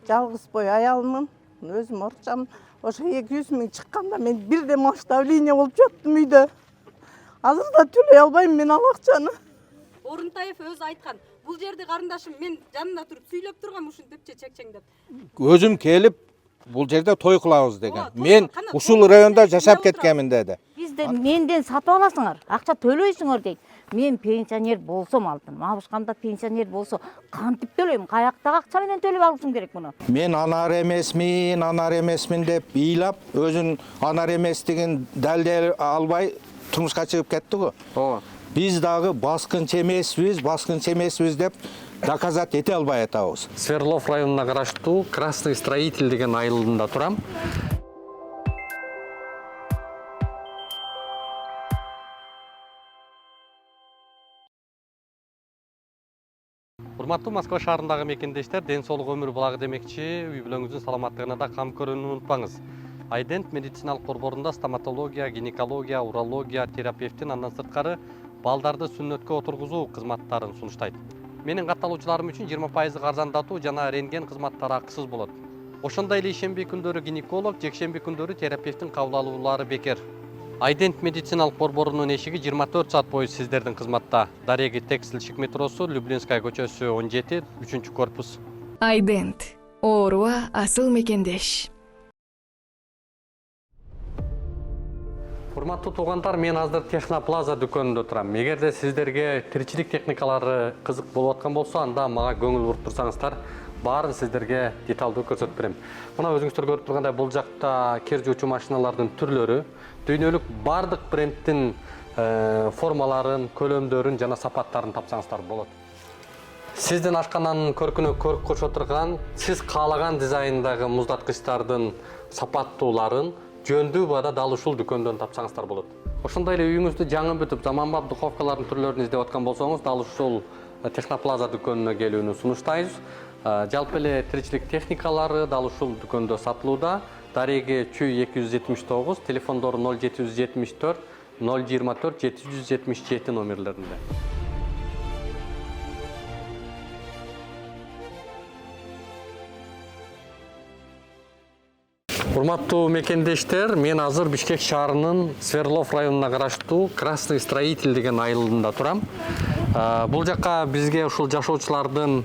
жалгыз бой аялмын, өзүм орукчамын. Ошо 200 000 чыкканда мен бирден маш давление болуп жаттым үйдө. Азыр да төлөй албайм мен ал акчаны. Орунтаев өзү айткан. Бул жерди карындашым мен жанында туруп сүйлөп тургам ушинтипчи чекчеңдеп. Өзүм келип бул жерде той кылабыз деген. Мен ушул районда жашап кеткенмин деди. Бизде менден сатып аласыңар, акча төлөйсүңөр дейт. Мен пенсионер болсом алтын, мабышкам да пенсионер болсо кантип төлөйм? Каяктагы акча менен төлөп алышым керек муну. Мен анар эмесмин деп ыйлап, өзүн анар эместигин далилдей албай турмушка чыгып кетти го. Ооба. Биз дагы баскынчы эмеспиз деп доказать эте албай атабыз. Свердлов районуна караштуу Красный Строитель деген айылында турам. Урматтуу Москва шаарындагы мекендештер, ден соолук өмүр булагы демекчи, үй бүлөңүздүн саламаттыгына да кам көрүүнү унутпаңыз. Айдент медициналык борборунда стоматология, гинекология, урология, терапевтин андан сырткары балдарды сүннөткө отургузуу кызматтарын сунуштайт. Менин катталуучуларым үчүн 20% арзандатуу жана рентген кызматтары акысыз болот. Ошондой эле ишемби күндөрү гинеколог, жекшемби күндөрү терапевтин кабыл алуулары бекер. Айдент медициналык борборунун эшиги 24 саат бою сиздердин кызматта. Дареги текстилшик метросу, Люблинская көчөсү 17, 3-корпус. Айдент. Ооруга асыл мекендеш. Урматтуу туугандар, мен азыр Техноплаза дүкөнүндө турам. Эгерде сиздерге тиричилик техникалары кызык болуп аткан болсо, анда мага көңүл буруп турсаңыздар, баарын сиздерге деталдуу көрсөтүп берем. Мына өзүңүздөр көрүп тургандай, бул жакта кер жуучу машиналардын түрлөрү, дүйнөлүк бардык брендтин формаларын, көлөмдөрүн жана сапаттарын тапсаңыздар болот. Сиздин ашкананын көркүнө көрк кошо турган, сиз каалаган дизайндагы муздаткычтардын сапаттууларын жөндүү баада дал ушул дүкөндөн тапсаңыздар болот. Ошондой эле үйүңүздү жаңы бүтүп, заманбап духовкалардын түрлөрүн издеп аткан болсоңуз, дал ушул Техноплаза дүкөнүнө келүүнү сунуштайбыз. Жалпы эле тиричилик техникалары дал ушул дүкөндө сатылууда. Дареги Чүй 279, телефондору 0774 024 777 номерлеринде. Урматтуу мекендештер, мен азыр Бишкек шаарынын Свердлов районуна караштуу Красный Строитель деген айылында турам. Бул жакка бизге ушул жашоочулардын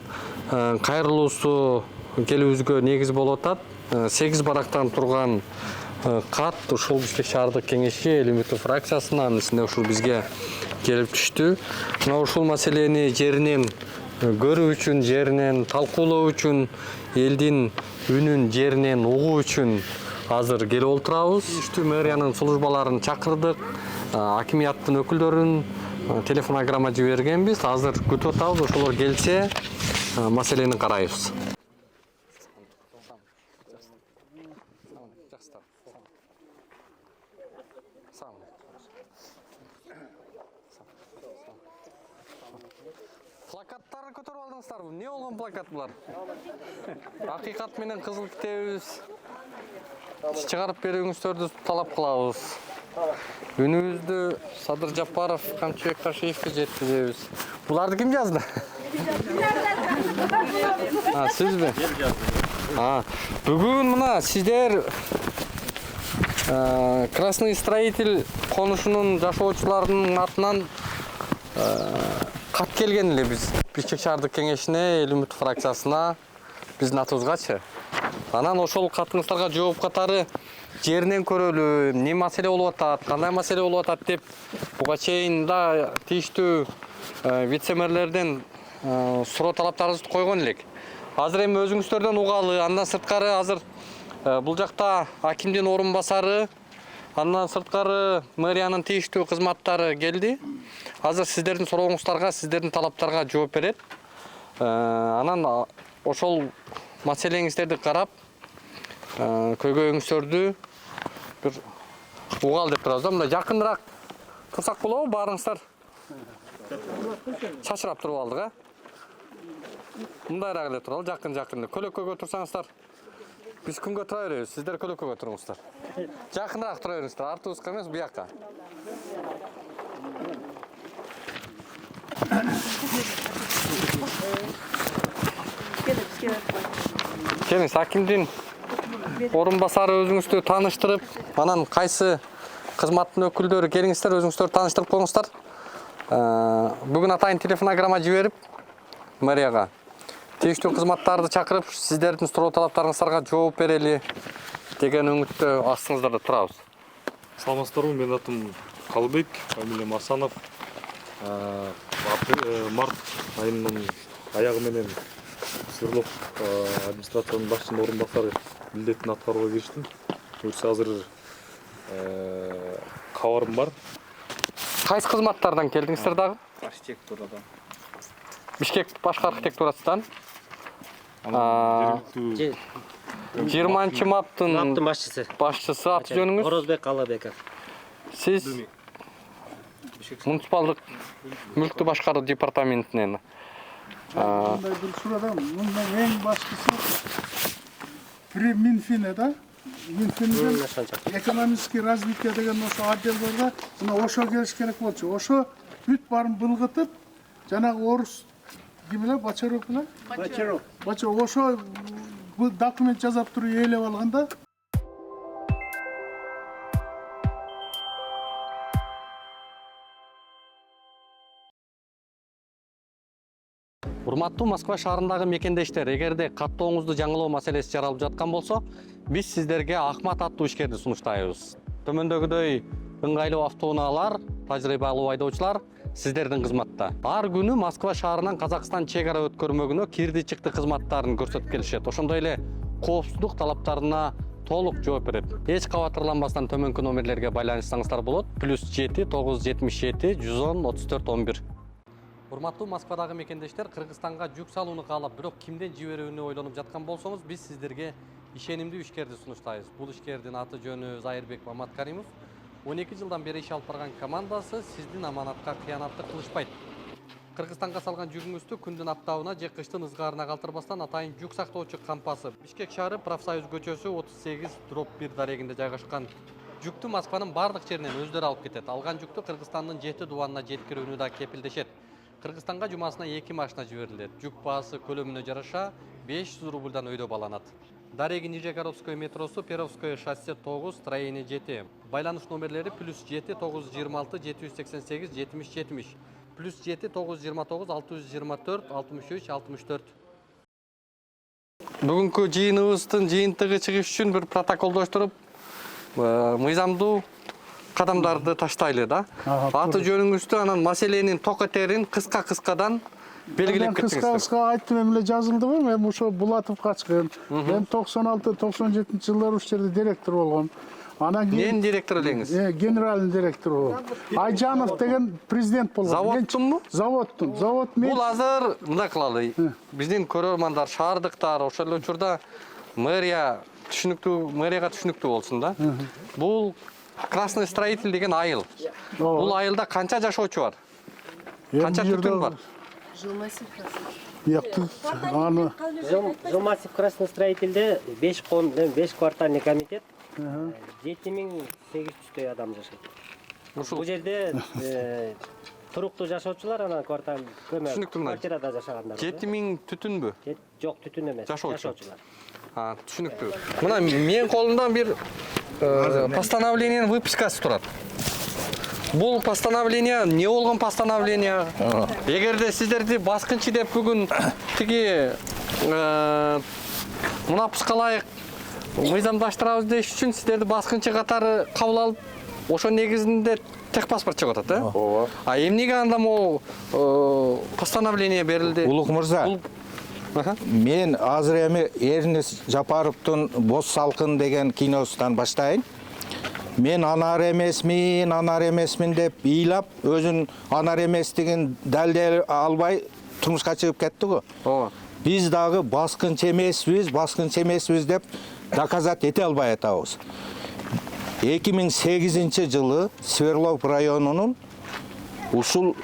кайрылуусу келүүбүзгө негиз болуп атат. 8 барактан турган кат ушул Бишкек шаардык кеңеши элеметтүү фракциясынын ичинде ушул бизге келип түштү. Мына ушул маселени жеринен көрүү үчүн, жеринен талкуулоо үчүн, элдин үнүн жеринен угуу үчүн азыр келип олтурабыз. Иштүү мэриянын службаларын чакырдык, акимияттын өкүлдөрүн телефонограмма жибергенбиз. Азыр күтүп атабыз, ошолор келсе маселени карайбыз. Плакаттарды көтөрүп алдыңыздарбы? Эмне болгон плакат булар? Акыйкат менен кызыл китебибиз. Чыгарып берүүңүздөрдү талап кылабыз. Үнүбүздү Садыр Жапаров, Камчыбек Ташиевке жеткизебиз. Буларды ким жазды? Сизби? Бүгүн мына сиздер Красный Строитель конушунун жашоочуларынын атынан кат келген эле биз Бишкек шаардык кеңешине, элеметтүү фракциясына биздин атыбызгачы. Анан ошол катыңыздарга жооп катары жеринен көрөлү, эмне маселе болуп атат, кандай маселе болуп атат деп буга чейин да тийиштүү вице-мэрлерден суроо талаптарыбызды койгон элек. Азыр эми өзүңүздөрдөн угалы, андан сырткары азыр бул жакта акимдин орун басары, андан сырткары мэриянын тийиштүү кызматтары келди. Азыр сиздердин сурооңуздарга, сиздердин талаптарга жооп берет. Анан ошол маселеңиздерди карап, көйгөйүңүздөрдү бир угал деп турабыз да. Мындай жакыныраак турсак болобу баарыңыздар? Чачырап туруп алдык, а? Мындайраак эле туралы, жакын. Көлөккөгө турсаңыздар, биз күнгө тура беребиз, сиздер көлөккөгө туруңуздар. Жакыныраак тура бериңиздер, артыбызга эмес, буякка. Келиңиз, акимдин орун басары өзүңүздү тааныштырып, анан кайсы кызматтын өкүлдөрү келиңиздер, өзүңүздөрдү тааныштырып коюңуздар. Бүгүн атайын телефонограмма жиберип, мэрияга тийиштүү кызматтарды чакырып, сиздердин суроо талаптарыңыздарга жооп берели деген үмүттө астыңыздарда турабыз. Саламатсыздарбы, менин атым Калыбек, фамилиям Асанов. Март айынын аягы менен Свердлов администрациянын башчысынын орун басары милдетин аткарууга кириштим. Буюрса азыр кабарым бар. Кайсы кызматтардан келдиңиздер дагы? Архитектурадан. Бишкек башкы архитектурасынан. 20 маптын башчысы аты жөнүңүз? Орозбек Калыбеков. Сиз муниципалдык мүлктү башкаруу департаментинен. Мындай бир сурадам. Мындан эң башкысы при Минфине да. Минфинден экономический развитие деген ошо отдел бар да. Мына ошо келиш керек болчу. Ошо бүт барын былгытып, жанагы орус ким эле Бочаров эле? Бочаров. Ошо бул документ жазап туруп ээлеп алганда Урматтуу Москва шаарындагы мекендештер, эгерде каттооңузду жаңылоо маселеси жаралып жаткан болсо, биз сиздерге Ахмат аттуу ишкерди сунуштайбыз. Төмөндөгүдөй ыңгайлуу автоунаалар, тажрыйбалуу айдоочулар сиздердин кызматта. Ар күнү Москва шаарынан Казакстан чек ара өткөрмөгүнө кирди-чыкты кызматтарын көрсөтүп келишет. Ошондой эле коопсуздук талаптарына толук жооп берет. Эч кабатырланбастан төмөнкү номерлерге байланышсаңыздар болот. +7 977 110 34 11. Урматтуу Москвадагы мекендештер, Кыргызстанга жүк салууну каалап, бирок кимден жиберүүнү ойлонуп жаткан болсоңуз, биз сиздерге ишенимдүү ишкерди сунуштайбыз. Бул ишкердин аты жөнү Зайырбек Маматкаримов. 12 жылдан бери иш алып барган командасы сиздин аманатка кыянатты кылышпайт. Кыргызстанга салган жүгүңүздү күндүн аптабына же кыштын ызгаарына калтырбастан атайын жүк сактоочу кампасы Бишкек шаары Профсоюз көчөсү 38/1 дарегинде жайгашкан жүктү Москванын бардык жеринен өздөрү алып кетет. Алган жүктү Кыргызстандын 7 дубанына жеткирүүнү да кепилдешет. Кыргызстанга жумасына 2 машина жиберилет. Жүк баасы көлөмүнө жараша 500 рубльдан өйдө баланат. Дареги Нижегородское метросу, Перовское шоссе 9, строение 7. Байланыш номерлери +7 926 788 70 70. +7 929 624 63 64. Бүгүнкү жыйыныбыздын жыйынтыгы чыгыш үчүн бир протоколдоштуруп, мыйзамдуу кадамдарды таштайлы да. Аты жөнүңүздү, анан маселенин ток этерин кыска-кыскадан белгилеп кетсеңиздер. Кыска айттым, эмне жазылдыбы? Мен ошо Булатов качкан. Мен 96-97 жылдар ушул жерде директор болгом. Анан Мен директор элеңиз? Генеральный директор болгом. Айжанов деген президент болгон. Заводтунбу? Заводтун. Завод мен. Бул азыр мындай кылалы. Биздин көрөрмандар, шаардыктар ошол эле учурда мэрияга түшүнүктүү болсун да. Бул Красный строитель деген айыл. Бул айылда канча жашоочу бар? Канча түтүн бар? Жилмассив Красный строительде 5 квартальный комитет, 7800 адам жашайт. Бул жерде туруктуу жашоочулар, анан квартирада жашагандар. 7000 түтүнбү? Жок, түтүн эмес. Жашоочулар. Түшүнүктүү. Мына мен колумда бир постановлениенин выпискасы турат. Бул постановление не болгон постановление? Эгерде сиздерди баскынчы деп бүгүн тиги мунапуска ылайык мыйзамдаштырабыз деш үчүн сиздерди баскынчы катары кабыл алып, ошо негизинде техпаспорт чыгып атат, Ооба. Эмнеге анда могу постановление берилди? Улук мырза, мен азыр эми Эрнис Жапаровдун Боз салкын деген киносунан баштайын. Мен анар эмесмин деп ыйлап, өзүн анар эместигин далдей албай турмушка чыгып кетти го. Ооба. Биз дагы баскынчы эмеспиз деп доказать эте албай атабыз. 2008 жылы Свердлов районунун ушул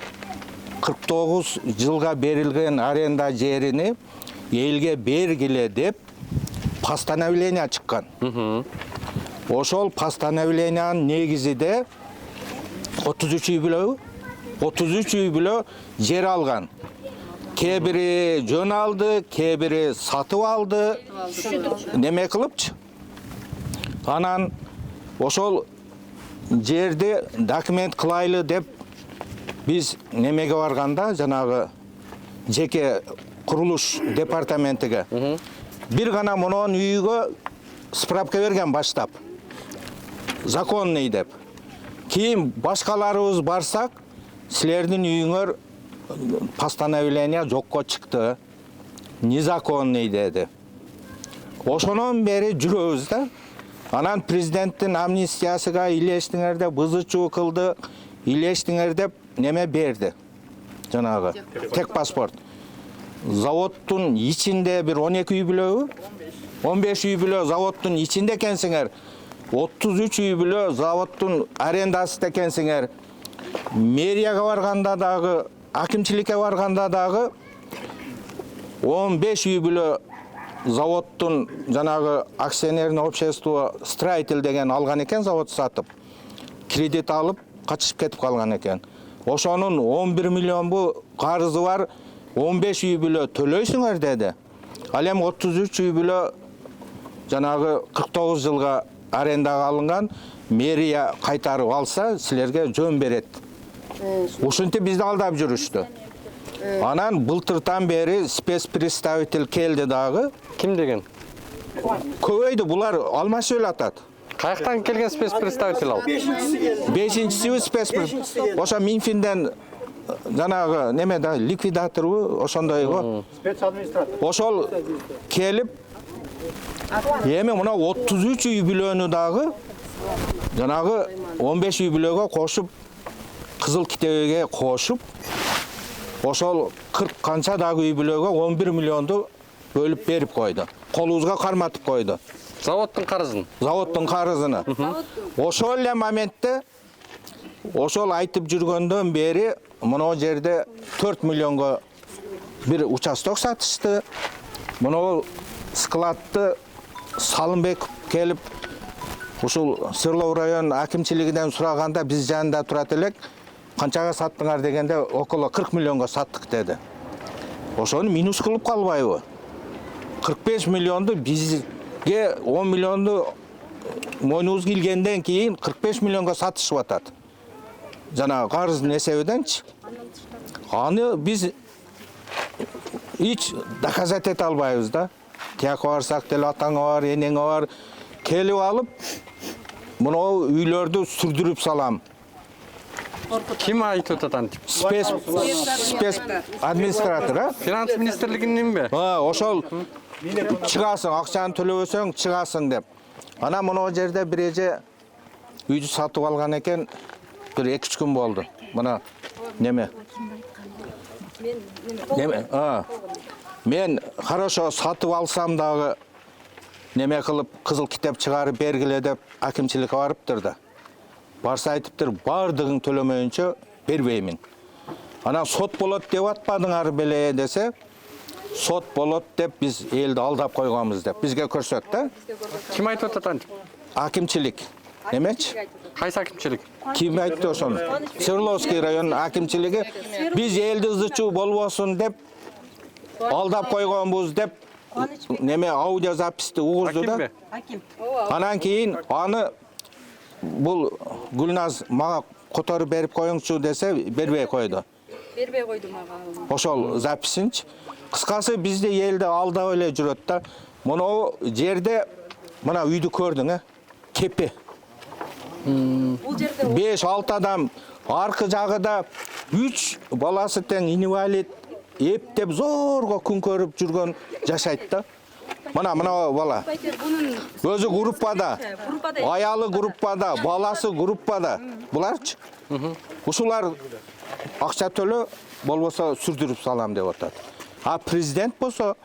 49 жылга берилген аренда жерини элге бергиле деп постановление чыккан. Ошол постановлениянын негизинде 33 үй бүлө жер алган. кээ бири жөн алды, кээ бири сатып алды. Неме кылыпчы. Анан ошол жерди документ кылайлы деп биз немеге барганда, жанагы жеке курулуш департаментиге бир гана монон үйгө справка берген баштап. Законный деп. Кийин башкаларыбыз барсак, силердин үйүңөр постановление жокко чыкты. Незаконный деди. Ошонон бери жүрөбүз да. Анан президенттин амнистиясыга илештиңер деп бызычуу кылды, илештиңер деп неме берди. Жанагы тек паспорт. Заводтун ичинде бир 12 үй бүлөгү, 15 үй бүлө заводтун ичинде экенсиңер. 33 үй бүлө заводтун арендасы экенсиңер. Мэрияга барганда дагы, акимчиликке барганда дагы 15 үй бүлө заводтун жанагы акционерный общество строитель деген алган экен, завод сатып. Кредит алып, качып кетип калган экен. Ошонун 11 миллион бу карызы бар, 15 үй бүлө төлөйсүңөр деди. Ал эми 33 үй бүлө жанагы 49 жылга арендага алынган, мэрия кайтарып алса, силерге жөн берет. Ушинтип бизди алдап жүрүштү. Анан былтыртан бери спецпредставитель келди дагы. Ким деген? Көбөйдү, булар алмашып атат. Каяктан келген спецпредставитель ал? Бешинчиси спецпредставитель. Ошо Минфинден жанагы неме да ликвидатору, ошондой го. Спецадминистратор. Ошол келип эми мына 33 үй бүлөнү дагы жанагы 15 үй бүлөгө кошуп, Кызыл Китебеге кошуп, ошол 40 канча дагы үй бүлөгө 11 миллионду бөлүп берип койду. Колубузга карматып койду. Заводтун карызын. Заводтун карызыны. Ошол эле моментте ошол айтып жүргөндөн бери мына жерде 4 миллионго бир участок сатышты. Мына складты Салымбек келип ушул Сырлоо район акимчилигинен сураганда биз жанында турат элек, канчага саттыңар дегенде около 40 миллионго саттык деди. Ошону минус кылып калбайбы? 45 миллионду бизге 10 миллионду мойнубуз килгенден кийин 45 миллионго сатышып атат. Жана карыздын эсебиденчи. Аны биз hiç доказать ете албайбыз да. Тияка барсак деле атаңа бар, энеңе бар, келип алып, мына үйлөрдү сүрдүрүп салам. Ким айтып атат антип? Спец администратор, а? Финанс министрлигинин бе? Ошол чыгасың, акчаны төлөбөсөң чыгасың деп. Ана мына жерде бир эже үйдү сатып алган экен, бир 2-3 күн болду. Мына неме? Мен хорошо сатып алсам дагы неме кылып Кызыл Китеп чыгарып бергиле деп акимчиликке барыптыр да. Барса айтыптыр, бардыгын төлөмөйүнчө бербеймин. Анан сот болот деп атпадыңар беле десе, сот болот деп биз элди алдап койгонбуз деп бизге көрсөт да. Ким айтып атат антип? Акимчилик. Эмечи? Кайсы акимчилик? Ким айтты ошону? Свердловский район акимчилиги биз элди ызычуу болбосун деп алдап койгонбуз деп неме аудио записти угузду да. Анан кийин аны бул Гүлназ мага которуп берип коюңчу десе бербей койду. Бербей койду мага. Ошол записинчи. Кыскасы бизде элде алдап эле жүрөт да. Мына жерде мына үйдү көрдүң, кепе. Бул жерде 5-6 адам, аркы жагыда 3 баласы тең инвалид, эптеп зорго күн көрүп жүргөн жашайт да. Мына бала. Өзү группада, аялы группада, баласы группада. Буларчы? Ушулар акча төлө, болбосо сүрдүрүп салам деп атат. А президент болсо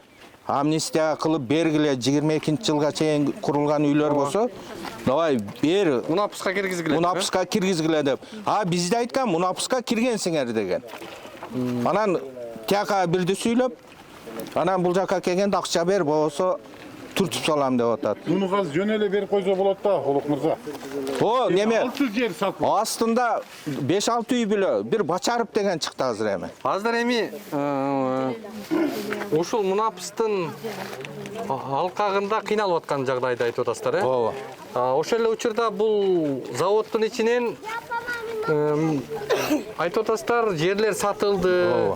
амнистия кылып бергиле 22-жылга чейин курулган үйлөр болсо, давай бер. Унапыска киргизгиле. Унапыска киргизгиле деп. А бизде айткан унапыска киргенсиңер деген. Анан тияка бирди сүйлөп, анан бул жака келгенде акча бер, болсо түртүп салам деп атат. Муну азыр жөн эле берип койсо болот да, Олук мырза. О, неме? 600 жер сатып. Астында 5-6 үй биле бир Бачаров деген чыкты азыр эми. Азыр эми ушул Мунапыстын алкагында кыйналып аткан жагдайды айтып атасыздар, э? Ооба. Ошол эле учурда бул заводдун ичинен айтып атасыздар, жерлер сатылды.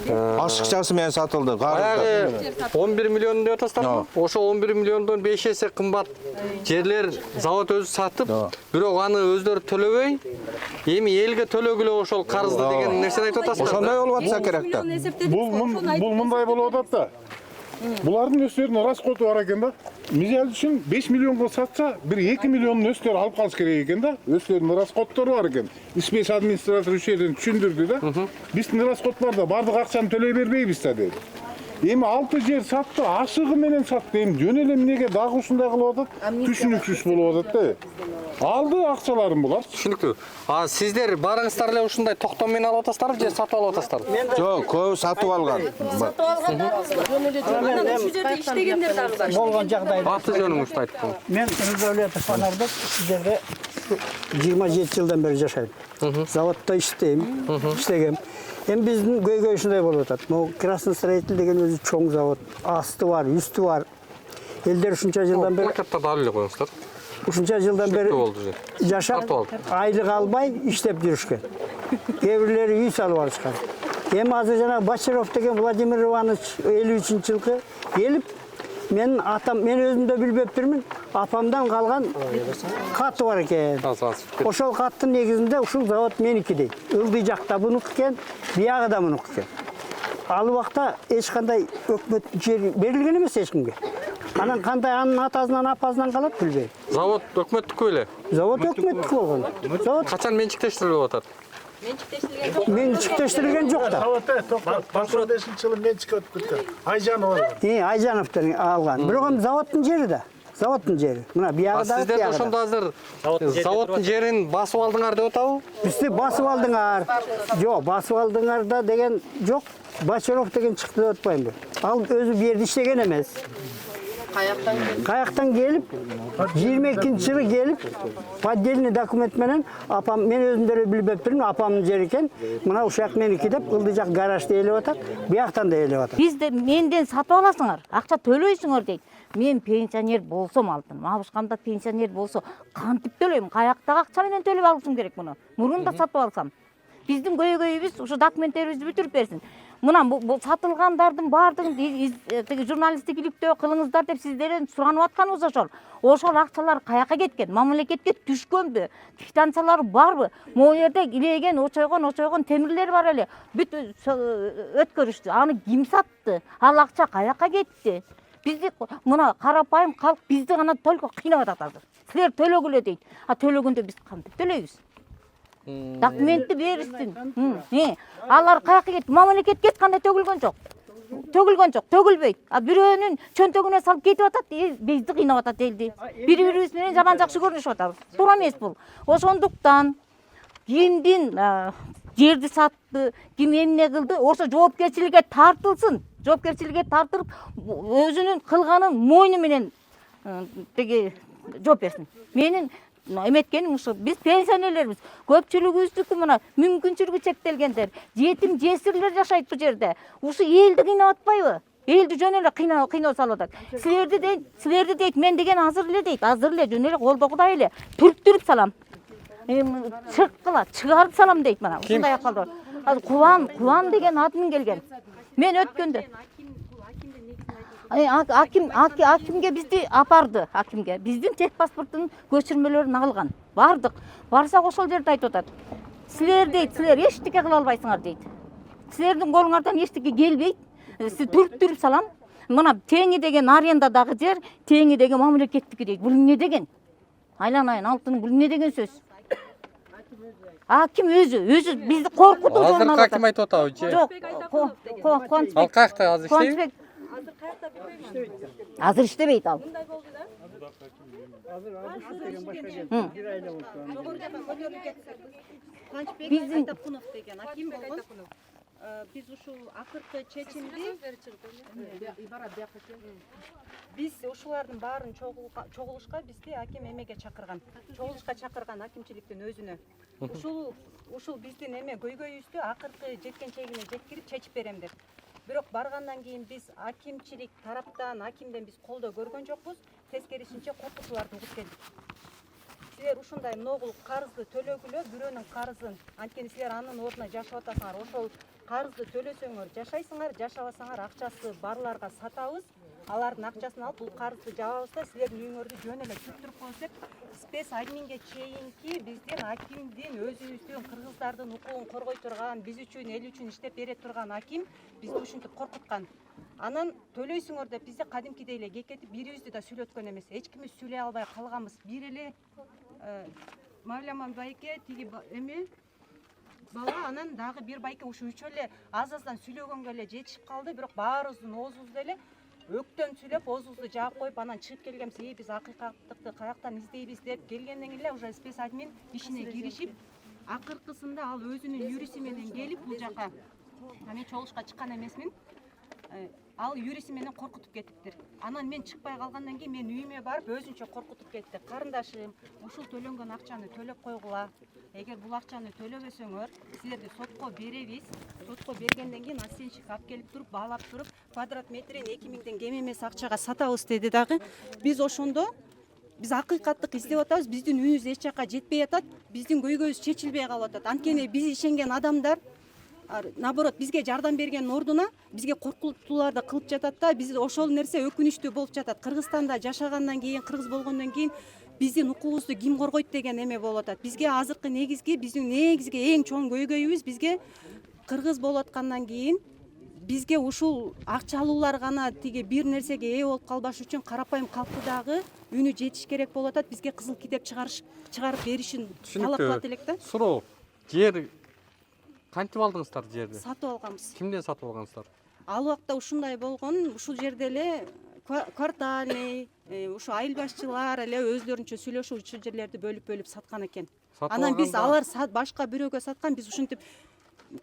Ашыкчасы менен сатылды. Баягы 11 миллион деп атасыздар. Ошо 11 миллиондон 5 эсе кымбат жерлер завод өзү сатып, бирок аны өздөрү төлөбөй, эми элге төлөгүлө ошол карызды деген нерсени айтып атасыздар. Ошондой болуп атса керек да. Бул мындай болуп атат да. Булардын өздөрүнүн расходу бар экен да. Мисалы үчүн 5 миллионго сатса, бир 2 миллионун өздөрү алып калыш керек экен да. Өздөрүнүн расходтору бар экен. Ишбеш администратор үч жерден түшүндүрдү да. Биздин расход бар да, бардык акчаны төлөй бербейбиз да деди. Эми 6 жер сатты, ашыгы менен сатты. Эми жөн эле эмнеге дагы ушундай кылып атат? Түшүнүксүз болуп атат да. Алды акчаларын булар. Түшүнүктүү. Сиздер барыңыздар эле ушундай токтом менен алып атасыздарбы же сатып алып атасыздарбы? Жок, көбү сатып алган. Анан ушул жерде иштегендер дагы бар. Болгон жагдайда. Аты жөнүңүздү айтып коюңуз. Мен Нурдәулетов Анардык, сіздерде 27 жылдан бері жашайм. Заводта иштегем. Эми биздин көйгөй ушундай болуп атат. Могу Красный строитель деген өзү чоң завод. Асты бар, үстү бар. Элдер ушунча жылдан бери Плакаттарды алып эле коюңуздар. ушунча жылдан бери жашап, айлык албай иштеп жүрүшкөн. Кээ бирлери үй салып алышкан. Эми азыр жана Бачаров деген Владимир Иванович 53-жылкы келип, мен өзүм да билбептирмин, апамдан калган каты бар экен. Ошол каттын негизинде ушул завод меники дейт. Ылдый жакта мунуку экен, биягы да мунуку экен. Ал убакта эч кандай өкмөт жер берилген эмес эч кимге. Анан кандай анын атасынан апасынан калат билбейм. Завод өкмөттүкү беле? Завод өкмөттүкү болгон. Завод Качан менчиктештирилип атат? менчиктештирилген жок да. Завод 95-жылы менчикке өтүп кеткен. Айжанов алган. Айжановдор алган. Бирок эми заводдун жери да. Заводдун жери. Мына биягыда. Сиздер ошондо азыр заводдун жерин басып алдыңар деп атабы? Бизди басып алдыңар. Жок, басып алдыңар да деген жок. Бачаров деген чыкты деп атпаймынбы. Ал өзү бу жерде иштеген эмес. Каяктан келип, 22-жылы келип, поддельный документ менен апам, мен өзүм деле билбептирмин, апамдын жери экен. Мына ушак меники деп, ылдый жак гаражды ээлеп атат, бияктан да ээлеп атат. Бизди менден сатып аласыңар, акча төлөйсүңөр дейт. Мен пенсионер болсом алтын, мабышкам да пенсионер болсо, кантип төлөйм? Каяктагы акча менен төлөп алышым керек муну. Мурун да сатып алсам. Биздин көйгөйүбүз ушу документтерибизди бүтүрүп берсин. Мына бул сатылгандардын баардыгын тиги журналисттик иликтөө кылыңыздар деп сиздерден суранып атканыбыз ошол. Ошол акчалар каяка кеткен? Мамлекетке түшкөнбү? Квитанциялары барбы? Могу жерде илеген, очойгон темирлер бар эле. Бүт өткөрүштү. Аны ким сатты? Ал акча каяка кетти? Бизди мына карапайым калк бизди гана только кыйнап атат азыр. Силер төлөгүлө дейт. Төлөгөндө биз кантип төлөйбүз? Документти беришсин. Алар каяка кетти? Мамлекетке эч кандай төгүлгөн жок. Төгүлбөйт. Бирөөнүн чөнтөгүнө салып кетип атат, бизди кыйнап атат элди. Бири-бирибиз менен жаман жакшы көрүнүшүп атабыз. Туура эмес бул. Ошондуктан кимдин жерди сатты, ким эмне кылды, ошо жоопкерчиликке тартылсын. Жоопкерчиликке тартылып, өзүнүн кылганын мойну менен теги жооп берсин. Менин эметкеним ушу, биз пенсионерлербиз. Көпчүлүгүбүздүкү мына мүмкүнчүлүгү чектелгендер, жетим жесирлер жашайт бу жерде. Ушу элди кыйнап атпайбы? Элди жөн эле кыйноо салып атат. Силерди дейт, мен деген азыр эле дейт, азыр эле жөн эле колдогудай эле түрктүрүп салам. Чыгарып салам дейт мына. Ушундай акалда. Азыр Кубан деген атынан келген. Мен өткөндө акимге бизди апарды, акимге. Биздин тех паспорттун көчүрмөлөрүн алган. Бардык. Барсак ошол жерде айтып атат. Силер дейт, силер эчтеке кыла албайсыңар дейт. Силердин колуңардан эчтеке келбейт. Сиз түрктүрүп салам. Мына теңи деген арендадагы жер, теңи деген мамлекеттики дейт. Бул эмне деген? Айланайын алтыны бул эмне деген сөз? Аким өзү бизди коркутуп жолун алып атат. Азыр аким айтып атабы же? Жок. Кубанычбек. Ал каякта азыр иштейби? Азыр иштебейт ал. Биздин Биз ушул акыркы чечимди биз ушулардын баарын чогулушка бизди аким эмеге чакырган. Чогулушка чакырган акимчиликтин өзүнө. Ушул биздин эме көйгөйүбүздү акыркы жеткенчегине жеткирип чечип берем деп. Бирок баргандан кийин биз акимчилик тараптан, акимден биз колдоо көргөн жокпуз. Тескерисинче коркутууларды угуп келдик. Силер ушундай многул карызды төлөгүлө, бирөөнүн карызын, анткени силер анын ордуна жашап атасыңар. Ошол карызды төлөсөңөр жашайсыңар, жашабасаңар акчасы барларга сатабыз. Алардын акчасын алып бул карызды жабабыз да силердин үйүңөрдү жөн эле түптүрүп коебуз деп спец админге чейинки биздин акимдин өзүбүздүн кыргыздардын укугун коргой турган, биз үчүн, эл үчүн иштеп бере турган аким бизди ушинтип коркуткан. Анан төлөйсүңөр деп бизди кадимкидей эле кекетип бирибизди да сүйлөткөн эмес. Эч кимибиз сүйлөй албай калганбыз. Бир эле Мавляман байке тиги эме бала, анан дагы бир байке ушу үчөө эле аз-аздан сүйлөгөнгө эле жетишип калды, бирок баарыбыздын оозубузду эле өктөн сүйлөп, оозубузду жаап коюп, анан чыгып келгенбиз. Биз акыйкаттыкты каяктан издейбиз деп келгенден кийин эле уже спец админ ишине киришип, акыркысында ал өзүнүн юриси менен келип бул жака, мен чогулушка чыккан эмесмин. Ал юриси менен коркутуп кетиптир. Анан мен чыкпай калгандан кийин мен үйүмө барып өзүнчө коркутуп кетти. Карындашым, ушул төлөнгөн акчаны төлөп койгула. Эгер бул акчаны төлөбөсөңөр, силерди сотко беребиз. Сотко бергенден кийин оценщик алып келип туруп, баалап туруп, квадрат метрин 2000ден кем эмес акчага сатабыз деди дагы. Биз ошондо биз акыйкаттык издеп атабыз. Биздин үнүбүз эч жака жетпей атат. Биздин көйгөйүбүз чечилбей калып атат. Анткени биз ишенген адамдар наоборот бизге жардам берген ордуна бизге коркутууларды кылып жатат да, биз ошол нерсе өкүнүчтүү болуп жатат. Кыргызстанда жашагандан кийин, кыргыз болгондон кийин биздин укугубузду ким коргойт деген эме болуп атат. Бизге азыркы биздин негизги эң чоң көйгөйүбүз бизге кыргыз болуп аткандан кийин бизге ушул акчалуулар гана тиги бир нерсеге ээ болуп калбаш үчүн карапайым калкты дагы үнү жетиш керек болуп атат. Бизге кызыл китеп чыгарып беришин талап кылат элек да. Суроо, жер кантип алдыңыздар жерди? Сатып алганбыз. Кимден сатып алгансыздар? Ал убакта ушундай болгон, ушул жерде эле квартальный, ушу айыл башчылар эле өздөрүнчө сүйлөшүп ушул жерлерди бөлүп саткан экен. Анан биз алар башка бирөөгө саткан, биз ушинтип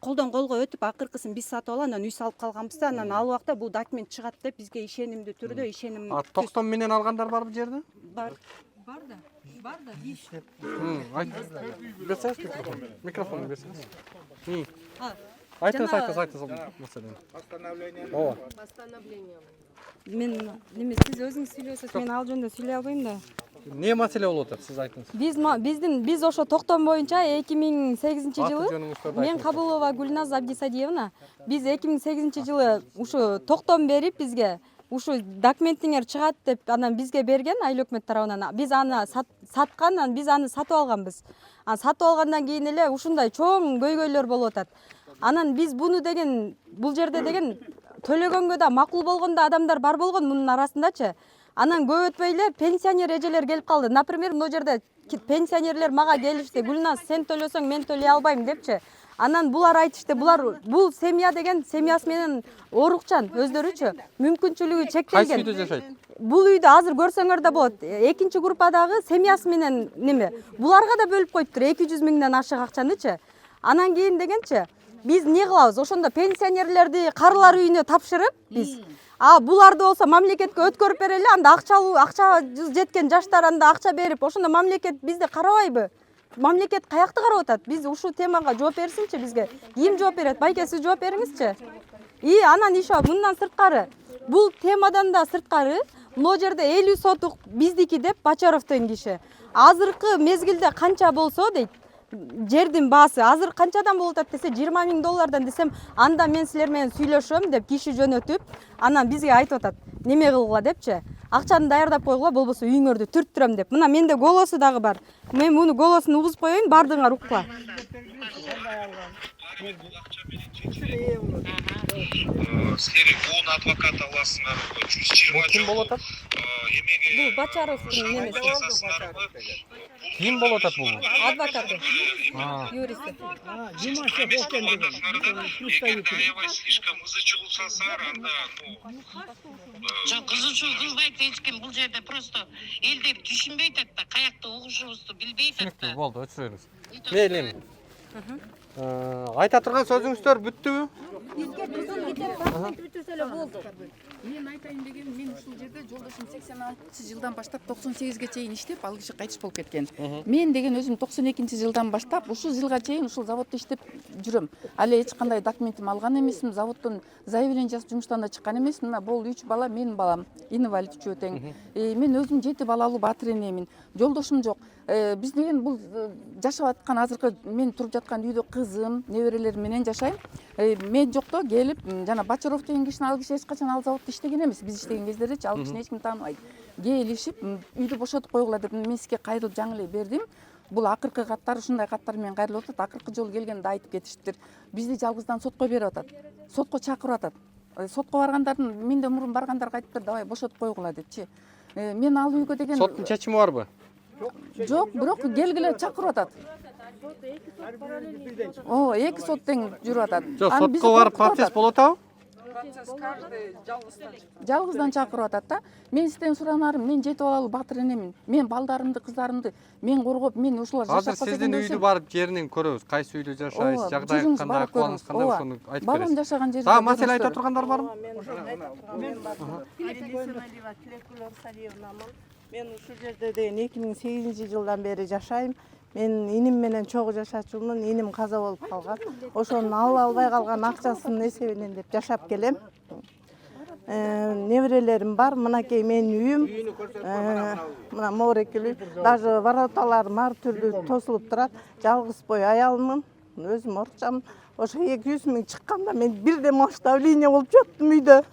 колдон колго өтүп акыркысын биз сатып алып, анан үй салып калганбыз да. Анан ал убакта бул документ чыгат деп бизге ишенимдүү түрдө Токтом менен алгандар барбы жерди? Бар да. Биз. Берсеңиз микрофон берсеңиз. Айтыңыз маселени. Постановление. Мен неме сиз өзүңүз сүйлөсөз, мен ал жөнүндө сүйлөй албайм да. Не маселе болуп атат, сиз айтыңыз. Биз ошо токтом боюнча 2008-жылы мен Кабулова Гүлназ Абдисадиевна, биз 2008-жылы ушу токтом берип бизге ушу документиңер чыгат деп анан бизге берген айыл өкмөт тарабынан. Биз аны саткан, анан биз аны сатып алганбыз. Сатып алгандан кийин эле ушундай чоң көйгөйлөр болуп атат. Анан биз буну деген бул жерде деген төлөгөнгө да макул болгон да адамдар бар болгон мунун арасындачы. Анан көп өтпөй эле пенсионер эжелер келип калды. Например, мына жерде пенсионерлер мага келишти. Гүлназ, сен төлөсөң мен төлөй албайм депчи. Анан булар айтышты, бул семья деген семьясы менен орукчан өздөрүчө, мүмкүнчүлүгү чектелген. Кайсы үйдө жашайт? Бул үйдө азыр көрсөңөр да болот. Экинчи группадагы семьясы менен неме? Буларга да бөлүп коюптур 200 миңден ашык акчанычы. Анан кийин дегенчи, биз не кылабыз? Ошондо пенсионерлерди карылар үйүнө тапшырып, биз буларды болсо мамлекетке өткөрүп берели, анда акча жеткен жаштар анда акча берип, ошондо мамлекет бизди карабайбы? Мамлекет каякты карап атат? Биз ушул темага жооп берсинчи бизге. Ким жооп берет? Байке, сиз жооп бериңизчи. Анан ишо мындан сырткары, бул темадан да сырткары, мына жерде 50 сотук биздики деп Бачаровдун киши. Азыркы мезгилде канча болсо дейт, жердин баасы азыр канчадан болуп атат десе, 20 миң доллардан десем, анда мен силер менен сүйлөшөм деп киши жөнөтүп, анан бизге айтып атат, неме кылгыла депчи. Акчаны даярдап койгула, болбосо үйүңөрдү түрттүрөм деп. Мына менде голосу дагы бар. Мен муну голосун угузуп коеюн, бардыгыңар уккула. Силер он адвокат аласыңар, 120 Ким болуп атат? Бул Бачаровдун немеси. Ким болуп атат бул? Адвокаты. Юристи. Слишком ызычуу салсаңар, анда, кызычуу кылбайт эч ким бул жерде, просто элдер түшүнбөй атат да, каякта угушубузду билбей атат да. Болду, өчүрөңүз. Мейли. Айта турган сөзүңүздөр бүттүбү? Мен айтайын деген, мен ушул жерде жолдошум 86-жылдан баштап 98-ге чейин иштеп, ал киши кайтыш болуп кеткен. Мен деген өзүм 92-жылдан баштап ушул жылга чейин ушул заводдо иштеп жүрөм. Али эч кандай документим алган эмесмин, заводдон заявление жазып жумуштан да чыккан эмесмин. Мына бул 3 бала менин балам, инвалид үчөө тең. Мен өзүм 7 балалуу батыр энемин. Жолдошум жок. Биз деген бул жашап аткан азыркы мен туруп жаткан үйдө кызым, неберелерим менен жашайм. Мен жокто келип, жана Бачаров деген кишини ал киши эч качан ал заводдо иштеген эмес. Биз иштеген кездердечи ал кишини эч ким тааныбайт. Келишип, үйдү бошотуп койгула деп мен сизге кайрылып жаңы эле бердим. Бул акыркы каттар ушундай каттар менен кайрылып атат. Акыркы жолу келгенде айтып кетиштир. Бизди жалгыздан сотко берип атат. Сотко чакырып атат. Сотко баргандардын менден мурун баргандарга айтыптыр, давай бошотуп койгула депчи. Мен ал үйгө деген Соттун чечими барбы? Жок, бирок келгиле чакырып атат. 2 сот тең жүрүп атат. Жок, сотко барып процесс болуп атабы? Жалгыздан чакырып атат да. Мен сизден суранарым, мен 7 балалуу батыр энемин. Мен балдарымды, кыздарымды мен коргоп, мен ушулар жашап Азыр сиздин үйдү барып жеринен көрөбүз. Кайсы үйдө жашайсыз, жагдайы кандай, акыбалыңыз кандай, ошону айтып бересиз. Балам жашаган жерде. Дагы маселе айта тургандар барбы? Мен ушул жерде деген 2008-жылдан бери жашайм. Мен иним менен чогуу жашачумун. Иним каза болуп калган. Ошонун ала албай калган акчасынын эсебинен деп жашап келем. Неберелерим бар. Мынакей менин үйүм. Мына морекили, даже вороталарым ар түрдүү тосулуп турат. Жалгыз бой аялмын. Өзүм орукчамын. Ошо 200 миң чыкканда мен бирде масштабление болуп жаттым үйдө.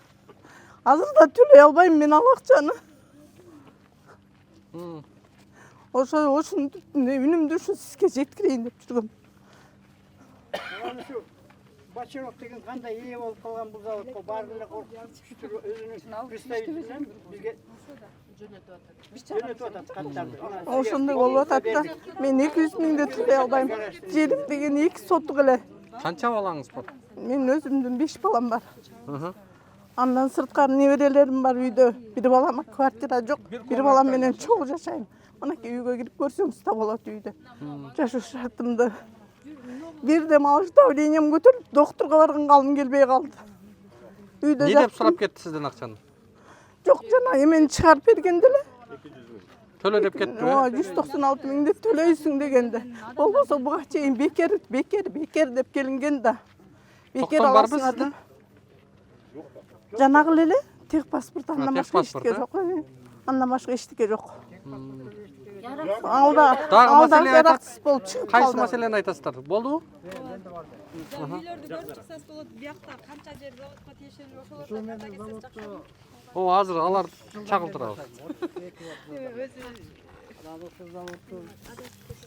Азыр да төлөй албайм мен ал акчаны. Ошону үнүмдү ушу сизге жеткирейин деп жүргөм. Бачаров деген кандай ээ болуп калган бул заводко баарына коркуп өзүнүн представителин бизге жөнөтүп атат каттарды. Ошондой болуп атат да. Мен 200 миңди төлөй албайм. Жерим деген 2 сотук эле. Канча балаңыз бар? Мен өзүмдүн 5 балам бар. Андан сырткары неберелерим бар үйдө. Бир балама квартира жок, бир балам менен чогуу жашайм. Мынакей үйгө кирип көрсөңүз да болот үйдө. Жашоо шартымды. Бирде масштаблением көтөрүлүп, доктурга барганга алым келбей калды. Үйдө Не деп сурап кетти сизден акчаны? Жок, жана эмени чыгарып бергенде эле. Төлө деп кетти. 196 миң деп төлөйсүң дегенде. Болбосо буга чейин бекер деп келинген да. Бекер аласыңар деп. Жанагы эле тех паспорт, андан башка эчтеке жок. Андан башка эчтеке жок. Алда жараксыз болуп чыгып калды. Кайсы маселени айтасыздар? Болдубу? Үйлөрдү көрүп чыксаңыз болот. Биякта канча жер заводко тиешелүү ошолордо О, азыр алар чагылып турабыз.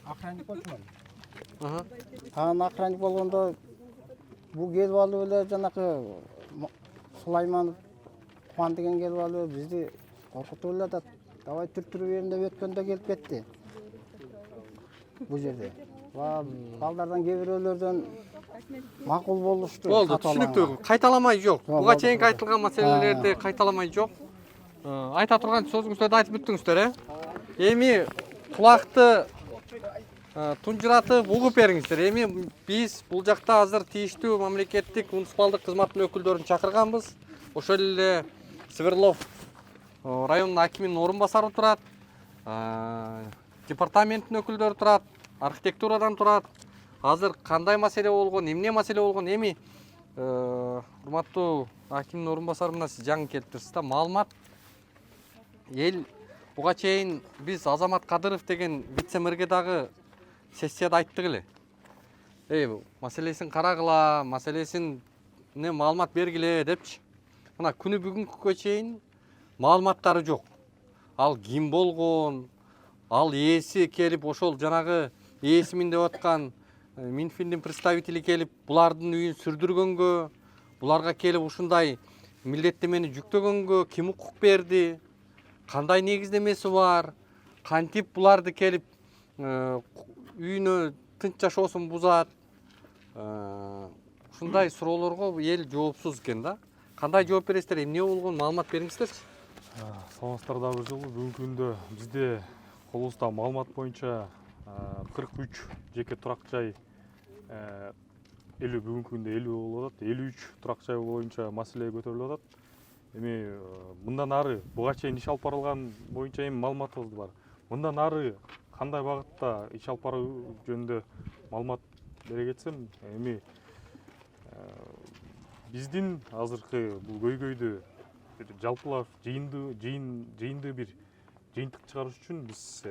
Охранник болчумун. Охранник болгондо бул келип алып эле жанакы Сулайманов Кубан деген келип алып бизди коркутуп эле атат. Давай түртүрүп берин деп өткөндө келип кетти. Бул жерде. Балдардан кээ бирөөлөрдөн макул болушту. Болду, түшүнүктүү. Кайталамай жок. Буга чейин айтылган маселелерди кайталамай жок. Айта турган сөзүңүздөрдү айтып бүттүңүздөр, Эми кулакты тунжуратып угуп бериңиздер. Эми биз бул жакта азыр тийиштүү мамлекеттик муниципалдык кызматтын өкүлдөрүн чакырганбыз. Ошол эле Свердлов районунун акиминин орун басары турат, департаменттин өкүлдөрү турат, архитектурадан турат. Азыр кандай маселе болгон, эмне маселе болгон, эми урматтуу акимдин орун басары мына сиз жаңы келиптирсиз да, маалымат эл буга чейин биз Азамат Кадыров деген вице-мэрге дагы сессияда айттык эле. Маселесин карагыла, маселесине маалымат бергиле депчи. Мына күнү бүгүнкүгө чейин маалыматтары жок. Ал ким болгон, ал ээси келип ошол жанагы ээсимин деп аткан Минфиндин представители келип булардын үйүн сүрдүргөнгө, буларга келип ушундай милдеттемени жүктөгөнгө ким укук берди? Кандай негиздемеси бар? Кантип буларды келип үйүнө тынч жашоосун бузат? Ушундай суроолорго эл жоопсуз экен да. Кандай жооп бересиздер? Эмне болгон маалымат бериңиздерчи? Саламатсыздар дагы бир жолу. Бүгүнкү күндө бизде колубузда маалымат боюнча 43 жеке турак жай бүгүнкү күндө 50 болуп атат. 53 турак жай боюнча маселе көтөрүлүп атат. Эми мындан ары буга чейин иш алып барылган боюнча эми маалыматыбыз бар. Мындан ары кандай багытта иш алып баруу жөнүндө маалымат бере кетсем, эми биздин азыркы бул көйгөйдү жалпылап жыйынды бир жыйынтык чыгарыш үчүн биз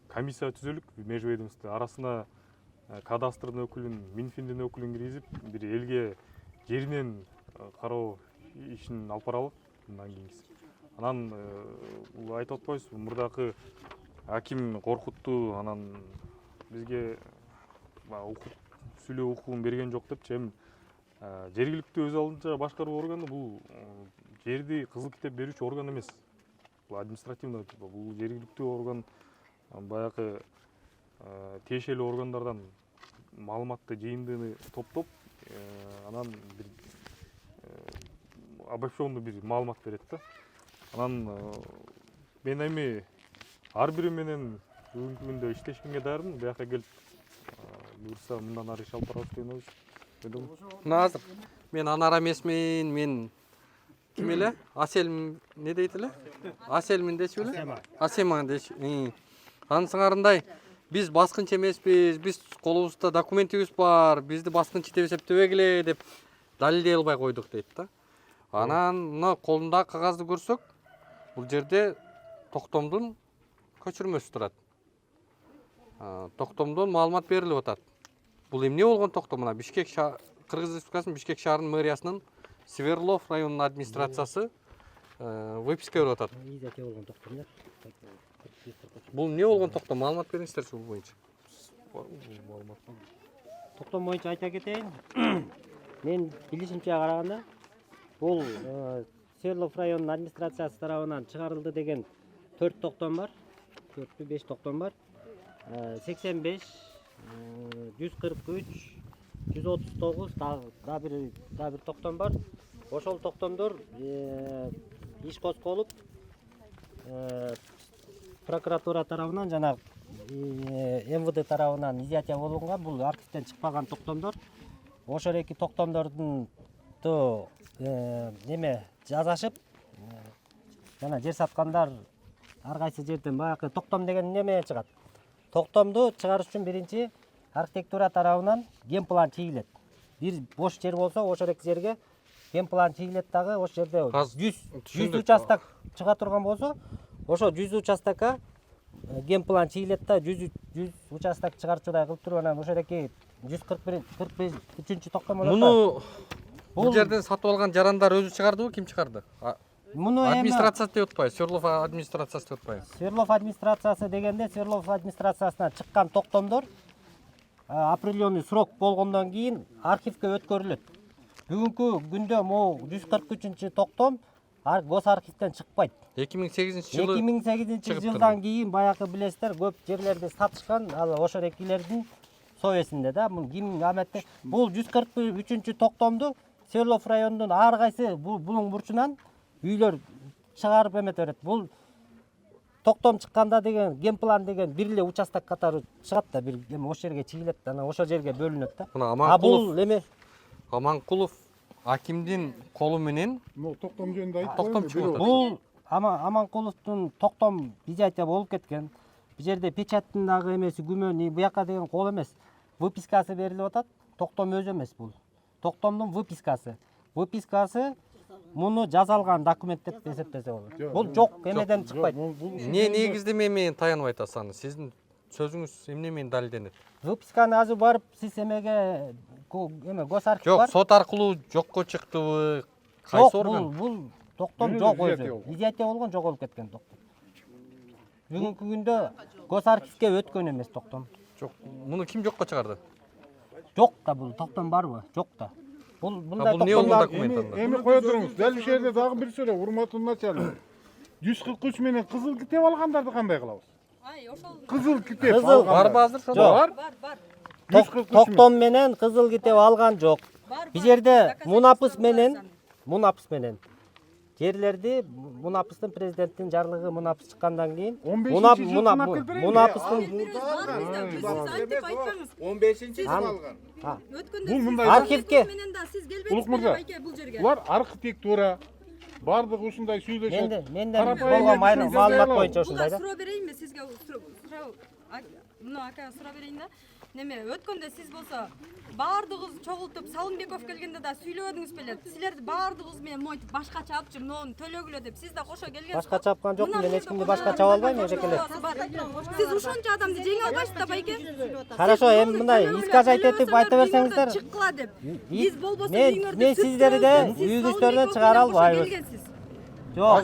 комиссия түзөлүк межведомство арасына кадастрдын өкүлүн, Минфиндин өкүлүн киргизип, бир элге жеринен кароо ишин алып баралык мындан кийинкиси. Анан бул айтып атпайбызбы, мурдакы аким коркутту, анан бизге сүйлөө укугун берген жок депчи. Эми жергиликтүү өз алдынча башкаруу органы бул жерди кызыл китеп берүүчү орган эмес. Бул административный, бул жергиликтүү орган баягы тиешелүү органдардан маалыматты жыйындыны топтоп, анан бир обобщенный бир маалымат берет да. Анан мен эми ар бири менен бүгүнкү күндө иштешкенге даярмын. Буяка келип буюрса мындан ары иш алып барабыз деген ойбуз. Мына азыр мен Анар эмесмин, мен ким эле? Асел не дейт эле? Аселмин дечү эле? Асема дечү. Анысыңарындай биз баскынчы эмеспиз, биз колубузда документибиз бар, бизди баскынчы деп эсептебегиле деп далилдей албай койдук дейт да. Анан мына колундагы кагазды көрсөк, бул жерде токтомдун көчүрмөсү турат. Токтомдон маалымат берилип атат. Бул эмне болгон токтом? Мына Бишкек Кыргыз Республикасынын Бишкек шаарынын мэриясынын Сверлов районунун администрациясы выписка берип атат. Изяке болгон токтом. Бул эмне болгон токтом? Маалымат бериңиздерчи бул боюнча. Токтом боюнча айта кетейин. Мен билишимче караганда бул Сверлов районунун администрациясы тарабынан чыгарылды деген 4 токтом бар. 4-5 токтом бар. 85, 143, 139 да бир токтом бар. Ошол токтомдор иш козголуп прокуратура тарабынан жана МВД тарабынан изъятие болгон. Бул архивден чыкпаган токтомдор. Ошол эки токтомдордун неме жазашып, жана жер саткандар ар кайсы жерден баягы токтом деген неме чыгат. Токтомду чыгарыш үчүн биринчи архитектура тарабынан генплан чийилет. Бир бош жер болсо, ошол эки жерге генплан чийилет дагы. Ошол жерде 100 участок чыга турган болсо, ошо 100 участокка генплан чийилет да, 100 участок чыгарчудай кылып туруп, анан ошол эки 145-3 токтом болот. Муну бул жерден сатып алган жарандар өзү чыгардыбы, ким чыгарды? Муну администрациясы деп атпайбы, Сверлов администрациясы деп атпайбы? Сверлов администрациясы дегенде, Сверлов администрациясынан чыккан токтомдор определенный срок болгондон кийин архивге өткөрүлөт. Бүгүнкү күндө могу 143 токтом гос архивден чыкпайт. 2008 жылдан кийин баягы билесиздер, көп жерлерди сатышкан, ал ошол экилердин соесинде да. Ким аметте бул 143 токтомду Сверлов районунун ар кайсы булуң бурчунан үйлөр чыгарып эмете берет. Бул токтом чыкканда деген генплан деген бир эле участок катары чыгат да, бир эме ошол жерге чийилет да, анан ошол жерге бөлүнөт да. А бул эме Аманкулов акимдин колу менен токтом жөнүндө айтып токтом чыгып атат. Бул Аманкуловдун токтом изъятие болуп кеткен. Бу жерде печаттын дагы эмеси күмөн, буяка деген кол эмес. Выпискасы берилип атат. Токтом өзү эмес бул. Токтомдун выпискасы. Выпискасы муну жазалган документ деп эсептесе болот. Бул жок, эмеден чыкпайт. Эмне негиздеме менен таянып айтасыз? Сиздин сөзүңүз эмне менен далилденет? Выписканы азыр барып сиз эмеге гос архив бар. Жок, сот аркылуу жокко чыктыбы? Кайсы орган? Бул токтом жок өзү. Изъятие болгон, жоголуп кеткен токтом. Бүгүнкү күндө гос архивге өткөн эмес токтом. Жок, муну ким жокко чыгарды? Жок да, бул токтом барбы? Жок да. Бул мындай токтом эми кое туруңуз. Дал ушул жерде дагы бир сөйлө, урматтуу начальник. 143 менен кызыл китеп алгандарды кандай кылабыз? Кызыл китеп барбы азыр? Бар. Токтом менен кызыл китеп алган жок. Бу жерде мунапыс менен жерлерди Мунапыстын президенттин жарлыгы Мунапыс чыккандан кийин 15-ci yıl algan. Бул мындай архивке Улук мырза, булар архитектура бардык ушундай сүйлөшөт. менден болгон маалымат боюнча ушундай да. Суроо берейинби сизге? Мына ака суроо берейин да. Неме өткөндө сиз болсо баардыгыбыз чогултуп Салымбеков келгенде да сүйлөбөдүңүз беле. Силерди баардыгыбыз менен мойтуп башкача апчы, мынуну төлөгүлө деп сиз да кошо келгенсиз. Башкача апкан жокмун, мен эч кимди башкача ала албайм эжекеле. Сиз ушунча адамды жеңе албайсыз да байке. Хорошо, эми мындай искажать этип айта берсеңиздер. Чыккыла деп. Биз болбосо Мен сиздерди үйүңүздөрдөн чыгара албайбыз. Жок.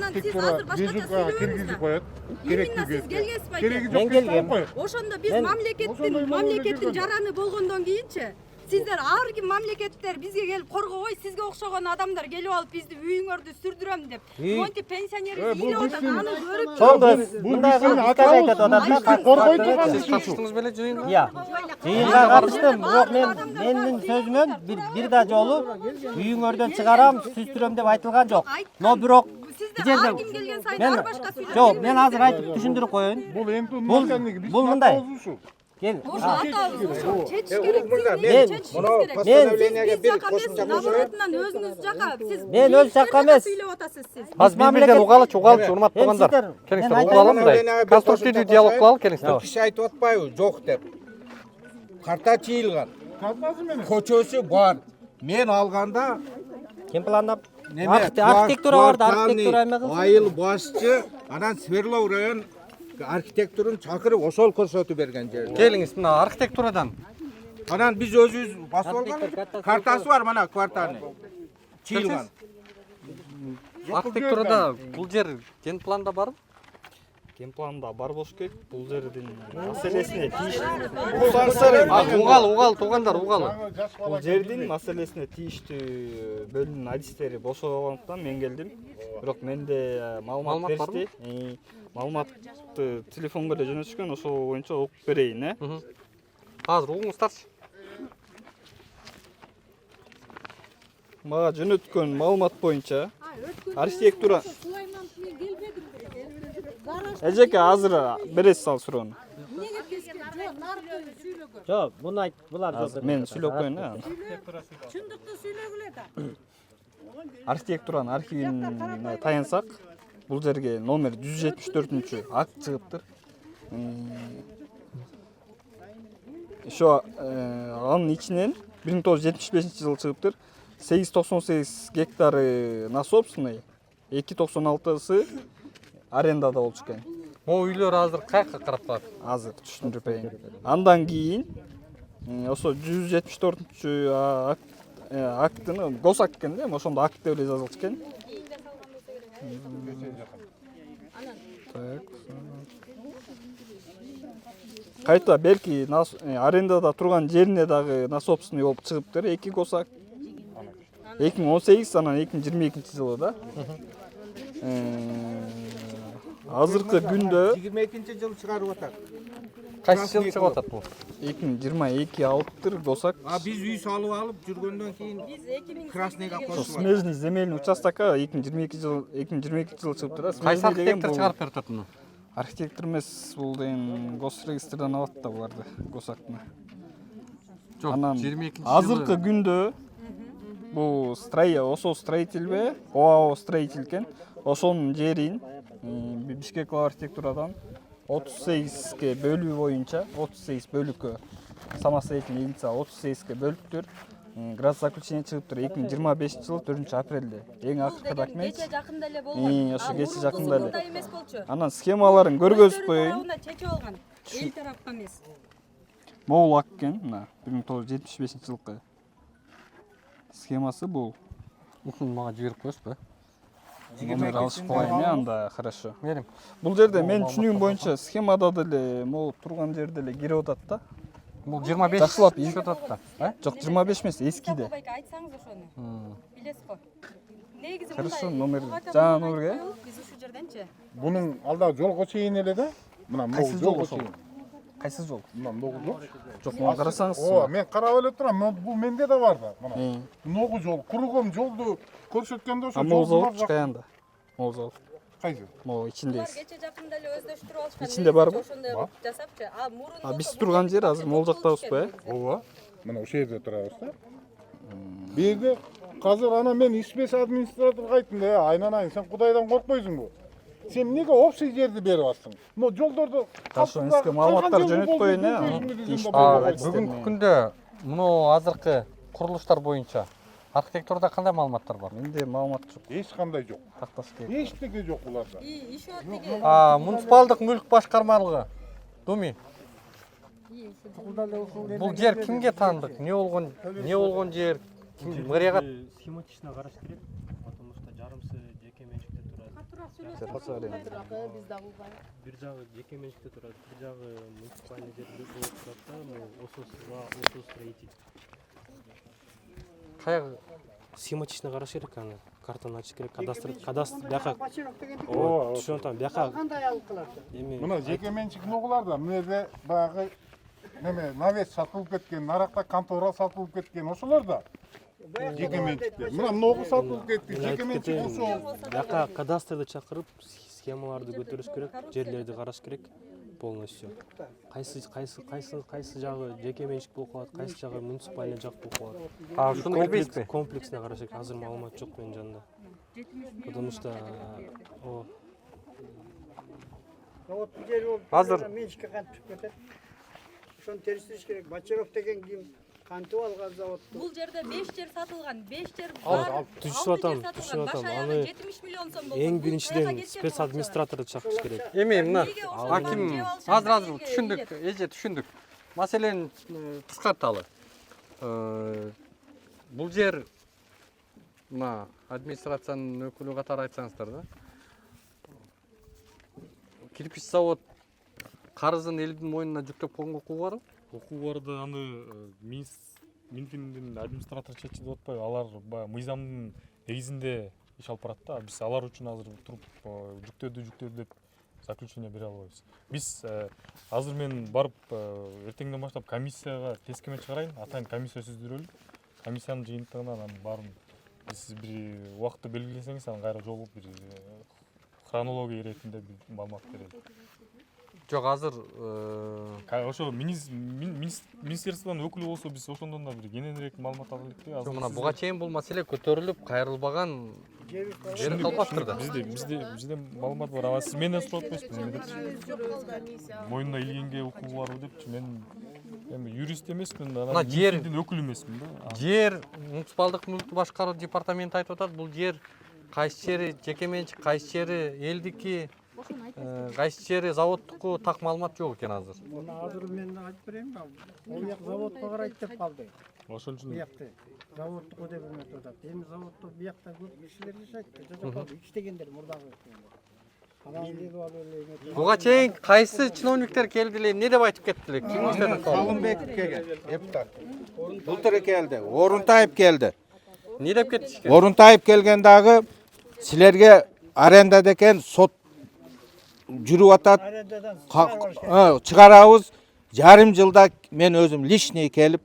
Киргизип коет. Керектүү Кереги Мен келгем. Ошондо биз мамлекеттин жараны болгондон кийинчи сиздер ар ким мамлекеттер бизге келип коргобой, сизге окшогон адамдар келип алып бизди үйүңөрдү сүрдүрөм деп. Монти пенсионер ийилип атат, аны көрүп. Чоңдос, мындай искажать этип атат да. коргой турган Siz katıştınız böyle жыйынга? Иә. Жыйынга катыштым, бирок менин сөзүмөн бир да жолу үйүңөрдөн чыгарам, сүздүрөм деп айтылган жок. Но бирок Сиздер ар ким келген сайын ар башка сүйлөп. Жок, мен азыр айтып түшүндүрүп коеюн. Бул эмтиги Бул мындай. Кел. Чечиш керек. Постановлениеге bir koşumça koşuyor. Өзүңүз жака сиз. Мен өз жакка эмес. Сүйлөп атасыз сиз. Аз биrbirinden угалычы, урматтуу туугандар. Келиңиздер, угалам мындай. Конструктивдүү диалог кылалы, келиңиздер. Киши айтып атпайбы, жок деп. Карта чыйылган. Көчөсү бар. Мен алганда Ким пландап? Архитектура бар да, архитектура эме кылсын. Айыл башчы, анан Сверлов район архитектурун чакырып ошол көрсөтүп берген жер. Келиңиз мына архитектурадан. Анан биз өзүбүз басып алган картасы бар мына квартаны. Чыйылган. Архитектурада бул жер ген планда барбы? Кен планда бар болуш керек. Бул жердин маселесине тийиштүү. Угал, туугандар, угалы. Бул жердин маселесине тийиштүү бөлүмдүн адистери бошогондуктан мен келдим. Бирок менде маалымат беришти. Маалыматты телефонго эле жөнөтүшкөн, ошол боюнча окуп берейин, э? Азыр угуңуздарчы. Мага жөнөткөн маалымат боюнча архитектура Эжеке азыр бересиз ал суроону. Жок, буну айт, булар жок. Мен сүйлөп коеюн, э? Чындыкты сүйлөгүлө да. Архитектуранын архивине таянсак, бул жерге номер 174-чү акт чыгыптыр. Ошо анын ичинен 1975-жылы чыгыптыр. 898 гектары на собственный, 296-сы арендада болчу экен. Могу үйлөр азыр каяка карап калат? Азыр түшүндүрүп берейин. Андан кийин ошо 174-чү актыны госакт экен да, ошондо акт деп эле жазылчу экен. Кайта белки арендада турган жерине дагы на собственный болуп чыгыптыр, 2 госакт. 2018 анан 2022-жылы да. Азыркы күндө 22-жылы чыгарып атат. Кайсы жыл чыгып атат бул? 2022 алыптыр госак. Биз үй салып алып жүргөндөн кийин Красныйга кошуп. Смежный земельный участокка 2022 жылы чыгыптыр. Кайсы архитектор чыгарып берип атат муну? Архитектор эмес, бул деген госрегистрден алат да буларды, госактны. Анан 22-жылы азыркы күндө бул ошол строительбе, ОАО строитель экен. Ошонун жерин Бишкек архитектурадан 38ге бөлүү боюнча, 38 бөлүккө самостоятельный лица 38ге бөлүптүр. Град заключение чыгыптыр 2025-жылы 4-апрелде. Эң акыркы документ. Кече жакында эле болгон. Ошо кече жакында эле. Мындай эмес болчу. Анан схемаларын көргөзүп коеюн. Чечип алган. Эл тарапка эмес. Могул ак экен, мына 1975-жылкы. Схемасы бул. Мага жиберип коесузбу? Номер алышып коеюн, анда хорошо. Берем. Бул жерде мен түшүнүгүм боюнча схемада деле могу турган жерде эле кирип атат да. Бул 25 жакшылап түшүп атат да. Жок, 25 эмес, эскиде. Айтсаңыз ошону. Билесиз го. Негизи Хорошо, номер жаңы номерге. Биз ушу жерденчи. Бунун алда жолго чейин эле да. Мына Кайсы жол ошол? Кайсы жол? Мына могу жол. Жок, муну карасаңыз. Ооба, мен карап эле турам. Бул менде да бар да. Мына. Могу жол, кургон жолду көрсөткөндө ошо жол. Могу кайанда? Могул зал. Кайсы? Могу ичинdeyiz. Кече жакында эле өздөштүрүп алышкан. Ичинде барбы? Ошондой жасапчы. А мурун Биз турган жер азыр могул жактабыз ба? Ооба. Мына ошол жерде турабыз да. Бу жерде азыр ана мен ишмес администраторго айттым да, айнанайын, сен Кудайдан коркпойсуңбу? Сен эмнеге общий жерди берип атсың? Но жолдордо Ошо эске маалыматтар жөнөтүп коюн, Бүгүнкү күндө муну азыркы курулуштар боюнча архитектурада кандай маалыматтар бар? Менде маалымат жок. Эч кандай жок. Такташ керек. Эчтеке жок буларда. Муниципалдык мүлк башкармалыгы. Думи. Бул жер кимге таандык? Не болгон жер? Мэрияга Схематично караш керек, потому что жарымсы жеке менчикте турат. Бир жагы жеке менчикте турат, бир жагы муниципальный жерде болуп турат да, ошо строитель. каяга Схематично караш керек аны. Картаны ачыш керек, кадастр бияка. Ооба, түшүнүп атам, бияка. Кандай алып калат? Мына жеке менчик нугуларда мына жерде баягы неме навес сатылып кеткен, наракта контора сатылып кеткен, ошолор да жеке менчиктер. Мына ногу сатылып кетти, жеке менчик ошол. Бияка кадастрды чакырып, схемаларды көтөрүш керек, жерлерди караш керек полностью. Кайсы жагы жеке менчик болуп калат, кайсы жагы муниципальный жак болуп калат. Ушуну билбейсизби? Комплексно караш керек. Азыр маалымат жок менин жанымда. Потому что Завод жери болуп, Азыр менчикке кантип кетет. Ошону териштириш керек. Бачаров деген ким кантип алган заводду? Бул жерде 5 жер сатылган, 5 жер түшүнүп атам. Аны 70 миллион сом болду. эң биринчиден спец администраторду чакырыш керек. Эми мына аким азыр түшүндүк, эже түшүндүк. Маселени кыскарталы. Бул жер мына администрациянын өкүлү катары айтсаңыздар да. Кирпич завод карызын элдин мойнуна жүктөп койгонго укугу барбы? Укугу барда аны Минфиндин администратор чечип атпайбы? Алар баягы мыйзамдын негизинде иш алып барат да. Биз алар үчүн азыр туруп жүктөдү деп заключение бере албайбыз. Биз азыр мен барып эртеңден баштап комиссияга тескеме чыгарайын, атайын комиссия түздүрөлү. Комиссиянын жыйынтыгынан анын баарын биз бир убакытты белгилесеңиз, анан кайра жолугуп бир хронология иретинде бир маалымат берели. Жок, азыр ошо министерствонун өкүлү болсо биз ошондон да бир кененирээк маалымат ала элекпи? Жок, мына буга чейин бул маселе көтөрүлүп, кайрылбаган жер калбаптыр да. Бизде маалымат бар. Ага сиз менден сурап атпайсызбы? Мойнуна илгенге укугу барбы депчи. Мен эми юрист эмесмин, анан Минфиндин өкүлү эмесмин да. Жер муниципалдык мүлктү башкаруу департаменти айтып атат, бул жер кайсы жери жеке менчик, кайсы жери элдики, кайсы жери заводтуку, так маалымат жок экен азыр. Азыр мен айтып берейинби? Ол жак заводко карайт деп калды. Ошон үчүн Буякты заводтуку деп эметип атат. Эми заводдо буякта көп кишилер жашайт. Жашап иштегендер мурдагы. Буга чейин кайсы чиновниктер келди эле, эмне деп айтып кеттилер? Ким иштеп калды? Салымбеков келген, депутат. Былтыр келди, Орунтаев келди. Не деп кетишкен? Орунтаев келген дагы силерге арендада экен, сот жүрүп атат. Чыгарабыз. Жарым жылда мен өзүм личный келип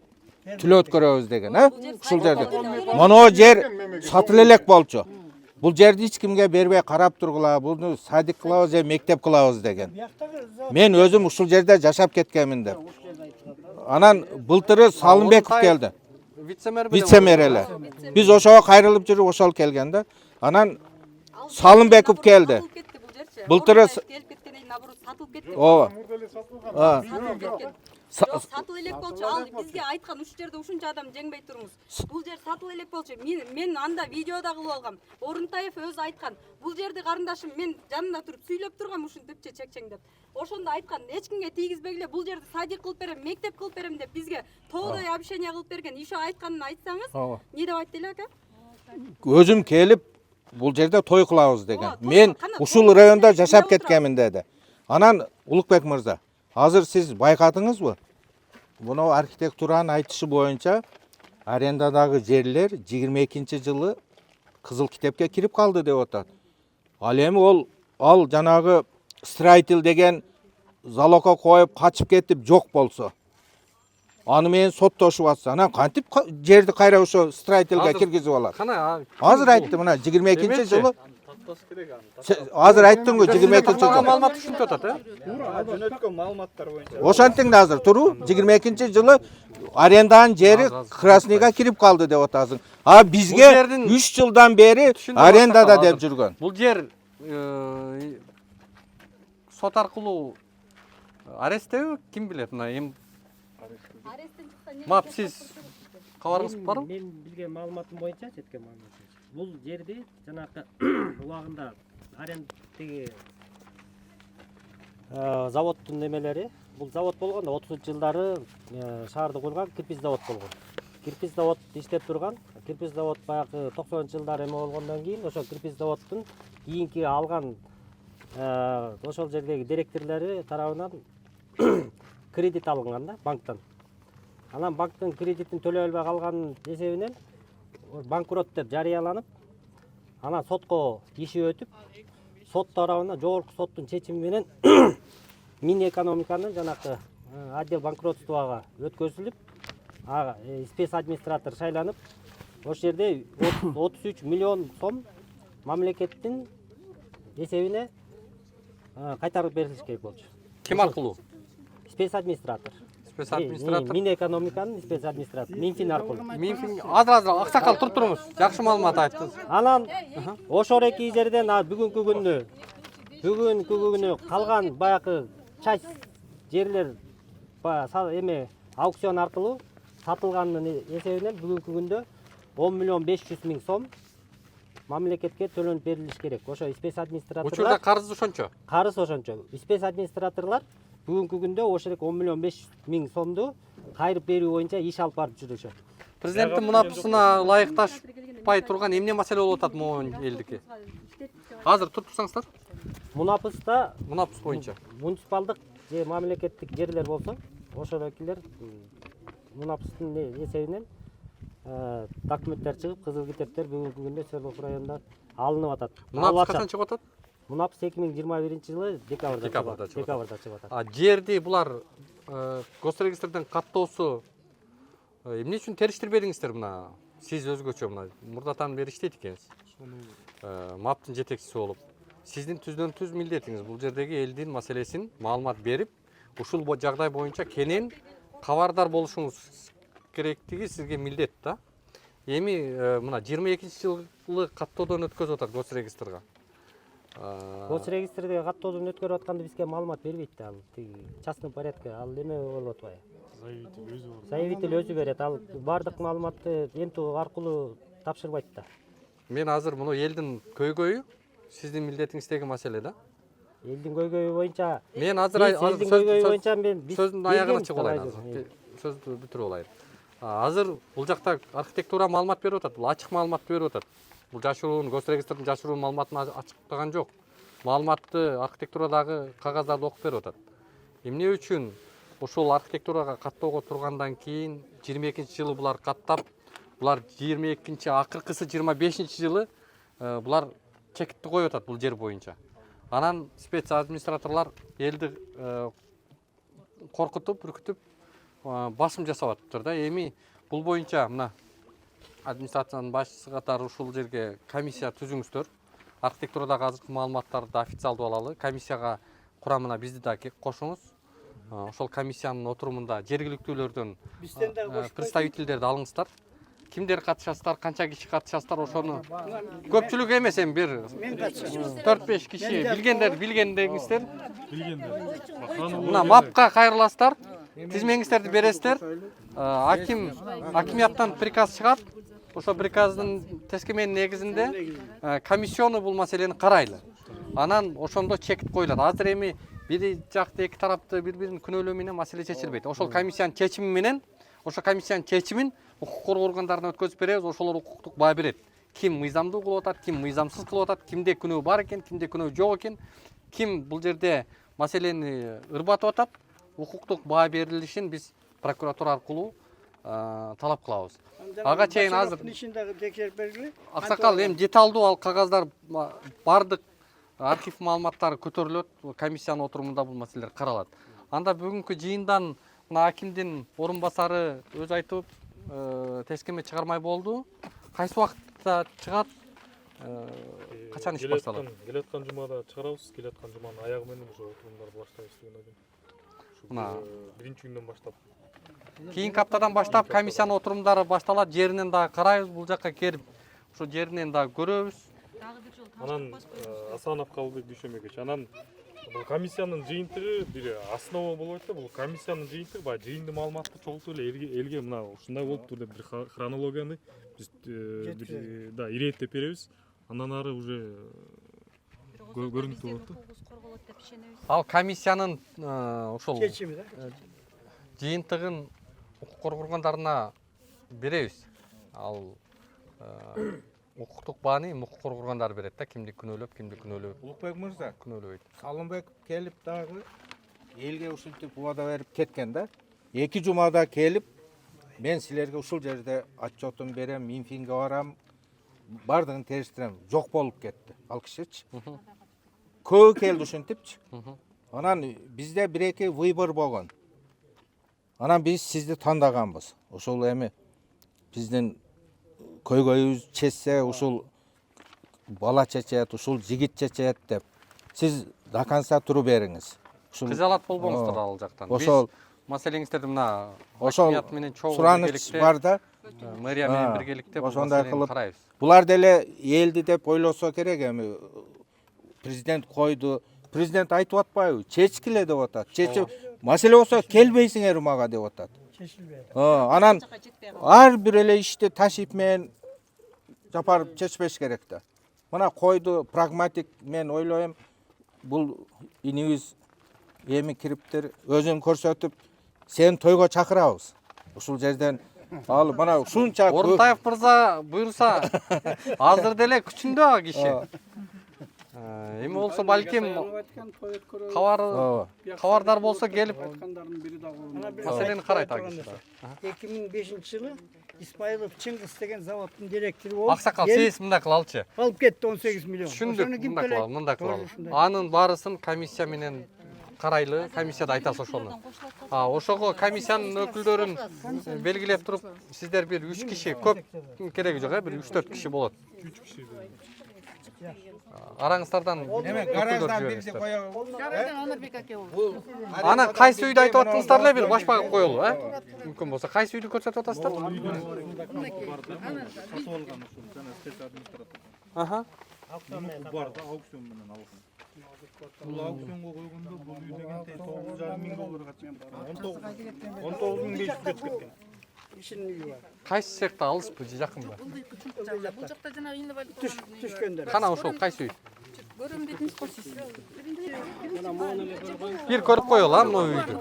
түлө өткөрөбүз деген, ушул жерде. Моно жер сатыла элек болчу. Бул жерди эч кимге бербей карап тургула, буну садик кылабыз же мектеп кылабыз деген. Мен өзүм ушул жерде жашап кеткенмин деп. Анан былтыры Салымбеков келди. Вице-мэр эле. Биз ошого кайрылып жүрүп ошол келген да. Анан Салымбеков келди. Былтыры сатылып кеткен. Ооба. Сатыл элек болчу. Ал бизге айткан ушул жерде ушунча адам жеңбей туруңуз. Бул жер сатыл элек болчу. Мен анда видеода кылып алгам. Орунтаев өзү айткан. Бул жерди карындашым мен жанында туруп сүйлөп тургам ушинтипчи чекчеңдеп. Ошондо айткан, эч кимге тийгизбегиле бул жерди садик кылып берем, мектеп кылып берем деп бизге тоодой обещание кылып берген. Ишо айтканын айтсаңыз, эмне деп айтты эле ака? Өзүм келип бул жерде той кылабыз деген. Мен ушул районда жашап кеткенмин деди. Анан Улукбек мырза, азыр сиз байкадыңызбы? Муну архитектуранын айтышы боюнча арендадагы жерлер 22-жылы кызыл китепке кирип калды деп атат. Ал эми ал жанагы строитель деген залогко коюп качып кетип жок болсо, аны менен соттошуп атса, анан кантип жерди кайра ошо строительге киргизип алат? Кана азыр айтты, мына 22-жылы Азыр айттың го 22-нчи жылы. Маалымат ушинтип атат, Жөнөткөн маалыматтар боюнча. Ошентиң да азыр туру 22-нчи жылы аренданын жери Красныйга кирип калды деп атасың. А бизге 3 жылдан бери арендада деп жүргөн. Бул жер сот аркылуу аресттеби? Ким билет? Мына эми мап сиз кабарыңыз барбы? Мен билген маалыматым боюнча, жеткен маалыматым боюнча. Бул жерди жанакы убагында арендеги заводдун немелери, бул завод болгондо 30 жылдары шаарда курулган кирпич завод болгон. Кирпич завод иштеп турган. Кирпич завод баягы 90-жылдары эме болгондон кийин ошо кирпич заводдун кийинки алган ошол жердеги директорлору тарабынан кредит алынган да банктан. Анан банктын кредитин төлөй албай калганын эсебинен банкрот деп жарыяланып, анан сотко иши өтүп, сот тарабынан жогорку соттун чечими менен Минэкономиканын жанакы отдел банкротствого өткөзүлүп, спец администратор шайланып, ошол жерде 33 миллион сом мамлекеттин эсебине кайтарып берилиш керек болчу. Ким аркылуу? Спец администратор. Спец администратор. Минэкономиканын спец администратор. Минфин аркылуу. Минфин азыр аксакал туруп туруңуз. Жакшы маалымат айттыңыз. Анан ошол эки жерден бүгүнкү күнү калган баягы часть жерлер эме аукцион аркылуу сатылганын эсебинен бүгүнкү күндө 10 миллион 500 миң сом мамлекетке төлөнүп берилиш керек. Ошо спец администраторлор. Учурда карыз ошончо. Карыз ошончо. Спец администраторлор бүгүнкү күндө ошол 10 миллион 500 миң сомду кайрып берүү боюнча иш алып барып жүрүшөт. Президенттин мунапысына ылайыкташпай турган эмне маселе болуп атат могу элдики? Азыр туруп турсаңыздар. Мунапыс боюнча муниципалдык же мамлекеттик жерлер болсо, ошол экилер мунапыстын эсебинен документтер чыгып, кызыл китептер бүгүнкү күндө Свердлов районунда алынып атат. Мунапыс качан чыгып атат? Мунапыс 2021-жылы декабрда чыгып атат. А жерди булар госрегистрден каттоосу эмне үчүн териштирбедиңиздер мына? Сиз өзгөчө мына мурдатан бери иштейт экенсиз. МАПтын жетекчиси болуп. Сиздин түз милдетиңиз бул жердеги элдин маселесин маалымат берип, ушул жагдай боюнча кенен кабардар болушуңуз керектиги сизге милдет да. Эми мына 22-жылы каттоодон өткөзүп атат госрегистрга. Госрегистрдеги каттоодон өткөрүп атканда бизге маалымат бербейт да, ал частный порядка, ал эме болуп атпайбы? Заявитель өзү берет, ал бардык маалыматты энту аркылуу тапшырбайт да. Мен азыр муну элдин көйгөйү сиздин милдетиңиздеги маселе да. Элдин көйгөйү боюнча мен азыр сөздүн аягына чыгып алайын. Сөздү бүтүрүп алайын. Азыр бул жакта архитектура маалымат берип атат, бул ачык маалымат берип атат. Бул жашыруун госрегистрдин жашыруун маалыматын ачыктаган жок. Маалыматты архитектурадагы кагаздарды окуп берип атат. Эмне үчүн ошол архитектурага каттоого тургандан кийин 22-жылы булар каттап, булар 22-акыркысы 25-жылы булар чекитти коюп атат бул жер боюнча. Анан спец администраторлор элди коркутуп, үркүтүп басым жасап атыптыр да. Эми бул боюнча мына администрациянын башчысы катары ушул жерге комиссия түзүңүздөр. Архитектурадагы азыркы маалыматтарды официалдуу алалы. Комиссияга курамына бизди да кошуңуз. Ошол комиссиянын отурумунда жергиликтүүлөрдөн представительдерди алыңыздар. Кимдер катышасыздар, канча киши катышасыздар, ошону көпчүлүк эмес эми бир 4-5 киши билгендериңиздер. Мына МАПка кайрыласыздар, тизмеңиздерди бересиздер. Акимияттан приказ чыгат. Ошо приказдын тескеменин негизинде комиссиону бул маселени карайлы. Анан ошондо чекит коюлат. Азыр эми бир жакты эки тарапты бири-бирин күнөөлөө менен маселе чечилбейт. Ошол комиссиянын чечими менен, ошол комиссиянын чечимин укук коргоо органдарына өткөзүп беребиз, ошолор укуктук баа берет. Ким мыйзамдуу кылып атат, ким мыйзамсыз кылып атат, кимде күнөө бар экен, кимде күнөө жок экен, ким бул жерде маселени ырбатып атат, укуктук баа берилишин биз прокуратура аркылуу талап кылабыз. Ага чейин азыр аксакал эми деталдуу ал кагаздар бардык архив маалыматтары көтөрүлөт, комиссиянын отурумунда бул маселелер каралат. Анда бүгүнкү жыйындан мына акимдин орун басары өзү айтып, тескеме чыгармай болду. Кайсы убакытта чыгат, качан иш башталат? Келаткан жумада чыгарабыз, келаткан жуманын аягы менен ошо отурумдарды баштайбыз деген ойдомун. Мына Биринчи күндөн баштап. кийинки аптадан баштап комиссиянын отурумдары башталат. Жеринен дагы карайбыз, бул жакка келип, ошо жеринен дагы көрөбүз. Анан Асанов Калбек Дүйшөмбекович, анан бул комиссиянын жыйынтыгы бир основа болот да, бул комиссиянын жыйынтыгы баягы жыйынды маалыматты чогултуп эле элге мына ушундай болуптур деп бир хронологияны биз да иреттеп беребиз. Андан ары уже көрүнүктүү болот да. Ал комиссиянын ошол Чечими да. жыйынтыгын укук коргооргандарына беребиз. Ал укуктук бааны укук коргооргандар берет да, кимди күнөөлөп, кимди күнөөлөбөйт. Улукбек мырза, Күнөөлөбөйт. Салымбек келип дагы элге ушинтип убада берип кеткен да. 2 жумада келип, мен силерге ушул жерде отчетун берем, Минфинге барам, бардыгын териштирем. Жок болуп кетти ал кишичи. Көбү келди ушинтипчи. Анан бизде 1-2 выбор болгон. Анан биз сизди тандаганбыз. Ошол эми биздин көйгөйүбүз чечсе, ушул бала чечет, ушул жигит чечет деп. Сиз до конца туруп бериңиз. Кызалат болбоңуздар ал жактан. Ошол маселеңиздерди мына ошол хакимият менен чогуу сураныч бар да. Мэрия менен биргеликте бул ошондой маселени кылып карайбыз. булар деле элди деп ойлосо керек эми. Президент койду. Президент айтып атпайбы? Чечкиле деп атат. Чечип маселе болсо келбейсиңер мага деп атат. Анан ар бир эле ишти ташип менен жапарып чечпеш керек да. Мына койду прагматик мен ойлойм, бул инибиз эми кириптир, өзүн көрсөтүп, сен тойго чакырабыз. Ушул жерден ал мына ушунча Орунтаев мырза буйруса, азыр деле күчүндө а киши. Эми болсо балким кабардар болсо келип маселени карайт а киши. 2005-жылы Исмаилов Чыңгыз деген заводдун директору болуп. Аксакал, сиз мындай кылалычы. Алып кетти 18 миллион. Түшүндүк, мындай кылалы. Анын баарысын комиссия менен карайлы, комиссияда айтасыз ошону. Ошого комиссиянын өкүлдөрүн белгилеп туруп, сиздер бир 3 киши, көп кереги жок, бир 3-4 киши болот. 3 киши. Араңыздардан эме гараждан бирди коёбуз. Гараждан Анарбек аке болду. Анан кайсы үйдү айтып аттыңыздар эле бир башпага коелу, мүмкүн болсо кайсы үйдү көрсөтүп атасыздар? Бар да, аукцион менен алган. Бул аукционго койгондо бул үй деген $9,5 миң чыгып кеткен. 19,500 кеткен. Ишинин үйү бар. Кайсы цехта алыспы же жакынбы? Бул жакта жана инвалид Түшкөндөр. Кана ошол кайсы үй? көрөм дедиңиз го сиз. Бир көрүп коелу а мына үйдү.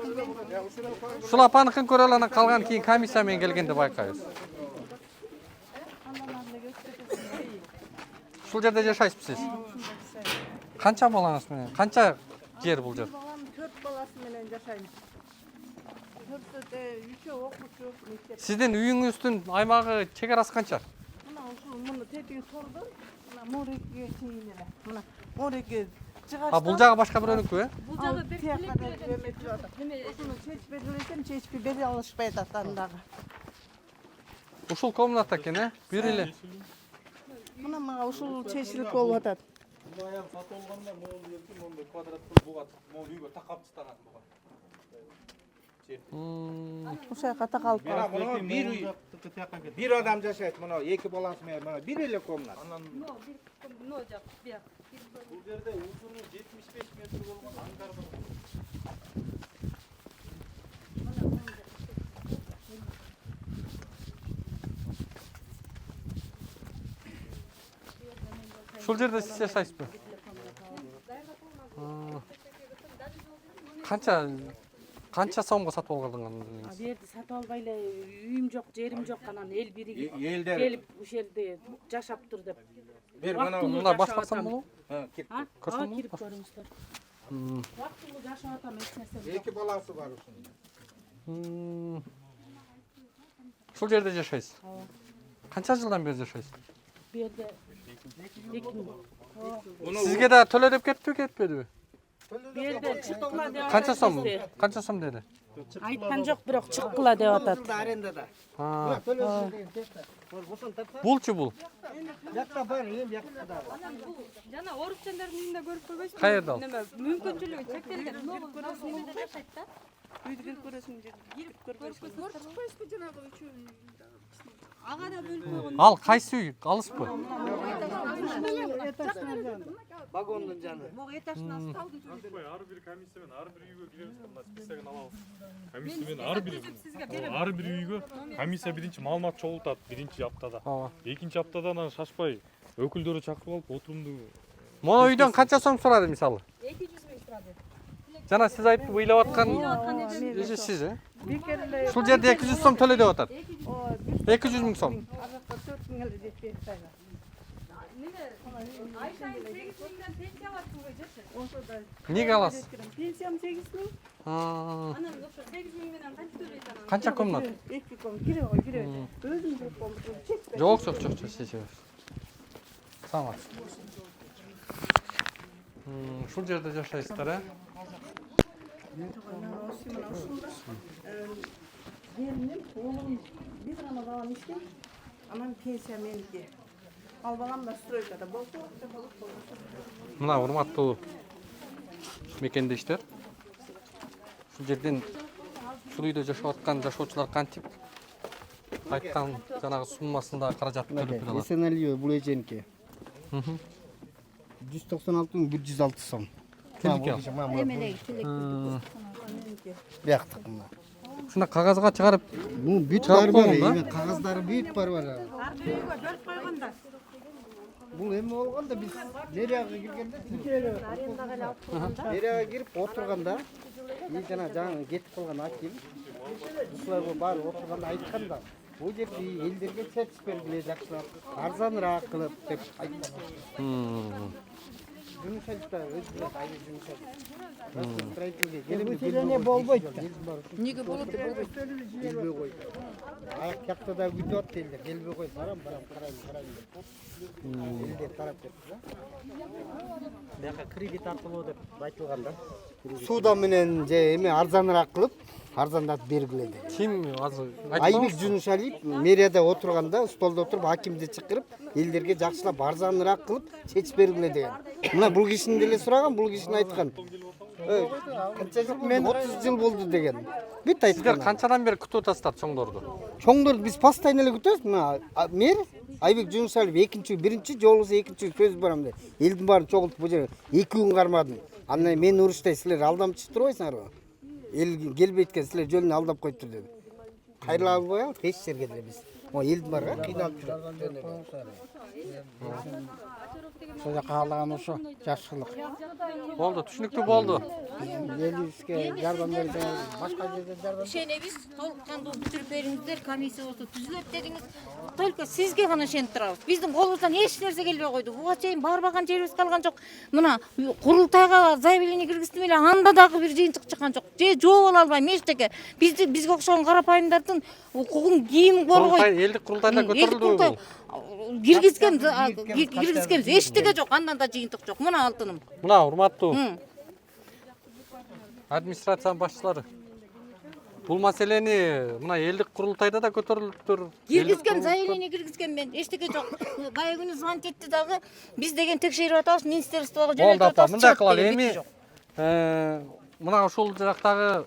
Ушул апаныкын көрөлү, анан калган кийин комиссия менен келгенде байкайбыз. Ушул жерде жашайсызбы сиз? Канча балаңыз менен? Канча жер бул жер? 4 баласы менен жашайм. 4-тө 3-өө окуучу, мектеп. Сиздин үйүңүздүн аймагы чек арасы канча? Мына ушул муну тепиң тордон, мына морекке чейин эле. Мына морекке жыгачта. Бул жагы башка бирөөнүкү, Бул жагы бир ушуну чечпей элесем, чечпей бере алышпай атат андагы. Ушул комната экен, бир эле. Мына мага ушул чечилип болуп атат. Баягы сатып алганда могул жерде мондай квадратты бугат, могул үйгө такап тастаган бугат. Ушул жака такалып калат. Бир адам жашайт, мына 2 баласы менен, мына бир эле комната. Но жак, бияк. Бул жерде узуну 75 метр болгон ангар бар. Ушул жерде сиз жашайсызбы? Канча сомго сатып алгандыңыз? Бу жерди сатып албай эле үйүм жок, жерим жок, анан эл бириги Элдер келип ушул жерде жашап тур деп. бир Мына баш барсам болобу? Көрсөм кирип көрүңүздөр. Вактылуу жашап атам, эч нерсе жок. 2 баласы бар ушунун. Ушул жерде жашайсыз? Канча жылдан бери жашайсыз? Бу жерде 2 Сизге да төлө деп кетпедиби? Берді чыққыла деп Қанша сом? атат. Қанша сом деді? Айтқан жоқ, бірақ чыққыла деп атат. Арендада. А, Бұл Бұлчы бұл. жақта бар, ең жақта да. Жана орукчандардын үйүндө көрүп койбойсузбу? Қайерде ал? Неме мүмкүнчүлүгү чектелген. Үйдү келип көрөсүң, кирип көрбөйсүң. Ага да бөлүп койгон. Ал қайсы үй? Алыспы? Вагондун жаны. Могу этаждын асты алды. Ар бир комиссиямен ар бир үйгө киремиз, мына списогун алабыз. Комиссиямен ар бир үйгө комиссия биринчи маалымат чогултат биринчи аптада. Экинчи аптада анан шашпай өкүлдөрү чакырып алып отурумду. Мына үйдөн қанша сом сурады мисалы? 200 миң сурады. Жана сиз айтып ыйлап аткан же сиз, Ушул жерде 200 сом төлө деп атат. 200 миң сом. Ай сайын 8 миңден пенсия аласың ғой, жашы. Неге аласыз? Пенсиям 8 миң. Анан ошо 8 миң менен канча төлөйсүң анан? Қанша комнат? 2 комнат. Кире. Өзүм жүрүп болдум. Жоқ, сиз. Сама. Ушул жерде жашайсыздар, Келиним, оğlum bir ғана балам иштейт. Анан пенсия меники. Ал балам да стройкада болду. Мына урматтуу мекендештер. Ушул жерден ушул үйдө жашап аткан жашоочулар кантип айткан жанагы суммасында каражатты төлөп бере алат. Эсеналиев бул эженке. 196.106 сом. Бияктык мына. Ушуна кагазга чыгарып, Бул бүт бар бар, кагаздары бүт бар. Ар бир үйгө бөлүп койгонда. Бул эме болгондо биз деряга киргенде, деряга кирип отурганда, жана жаңы кетип калган аким, ушулай баары отурганда айткан да, бул жерде элдерге чечип бергиле жакшылап, арзаныраак кылып деп айткан. Жумушайда өзүнө айып жумушайт. Строительге келип болбойт. Неге болот деп болбойт? Келбей койду. Аяк жактада күтүп атты элдер, келбей койду. Барам карайм деп. Элдер тарап кетти да. Бияка кредит аркылуу деп айтылган да. Суудан менен же эме арзаныраак кылып, арзандатып бергиле деп. Ким азыр Айбек Жунушалиев мэрияда отурганда, столдо отуруп акимди чакырып, элдерге жакшылап арзаныраак кылып чечип бергиле деген. Мына бул кишини деле сураган, бул кишини айткан. Канча жыл мен 30 жыл болду деген. Бүт айткан. Сиздер канчадан бери күтүп атасыздар чоңдорду? Чоңдорду биз постоянно эле күтөбүз. Мына мэр Айбек Жунушалиев экинчи, биринчи жолубуз экинчи сөз барам деп. Элдин баарын чогултуп бул жерге 2 күн кармадым. Андан мен уруштай силер алдамчы турбайсыңарбы? Эл келбейт экен, силер жөнүн алдап коюптур деди. Кайрыла албай алып эч жерге деле биз. Элдин баары кыйналып жүрөт. Ошол жака каалаган ошо жакшылык. Болду, түшүнүктүү болду. Элибизге жардам берди, башка жерде жардам. Ишенебиз, толук кандуу бүтүрүп бериңиздер, комиссия болсо түзүлөт дедиңиз. Только сизге гана ишенип турабыз. Биздин колубуздан эч нерсе келбей койду. Буга чейин барбаган жерибиз калган жок. Мына курултайга заявление киргиздим эле, анда дагы бир жыйынтык чыккан жок. Же жооп ала албайм эчтеке. Бизге окшогон карапайымдардын укугун ким коргойт? Элдик курултайда көтөрүлдүбү бул? Киргизгенбиз, эчтеке жок, андан да жыйынтык жок. Мына алтыным. Мына урматтуу администрациянын башчылары. Бул маселени мына элдик курултайда да көтөрүлүптүр. Киргизген, заявление киргизген мен, эчтеке жок. Бая күнү звонить этти дагы, биз деген текшерип атабыз, министерствого жөнөтүп атабыз. Мындай кылалы, эми мына ушул жактагы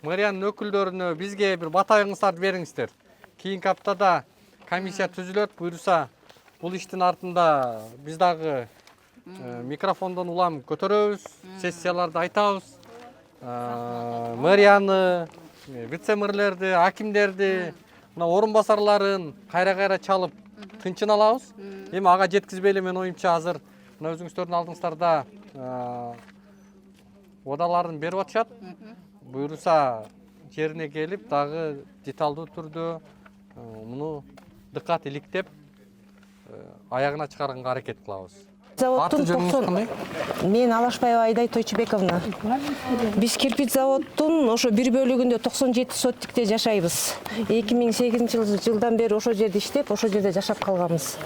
мэриянын өкүлдөрүнө бизге бир батайыңыздарды бериңиздер. Кийинки аптада комиссия түзүлөт, буйруса бул иштин артында биз дагы микрофондон улам көтөрөбүз, сессияларды айтабыз. Мэрияны, вице-мэрлерди, акимдерди, мына орун басарларын кайра чалып тынчын алабыз. Эми ага жеткизбейли, мен оюмча азыр мына өзүңүздөрдүн алдыңыздарда одаларын берип атышат. Буйруса жерине келип дагы деталдуу түрдө муну дыкат иликтеп аягына чыгарганга аракет кылабыз. Аты жөнүңүз кандай? Мен Алашбаева Айдай Тойчубековна. Биз кирпич заводдун ошо бир бөлүгүндө 97 соттикте жашайбыз. 2008 жылдан бери ошо жерде иштеп, ошо жерде жашап калганбыз.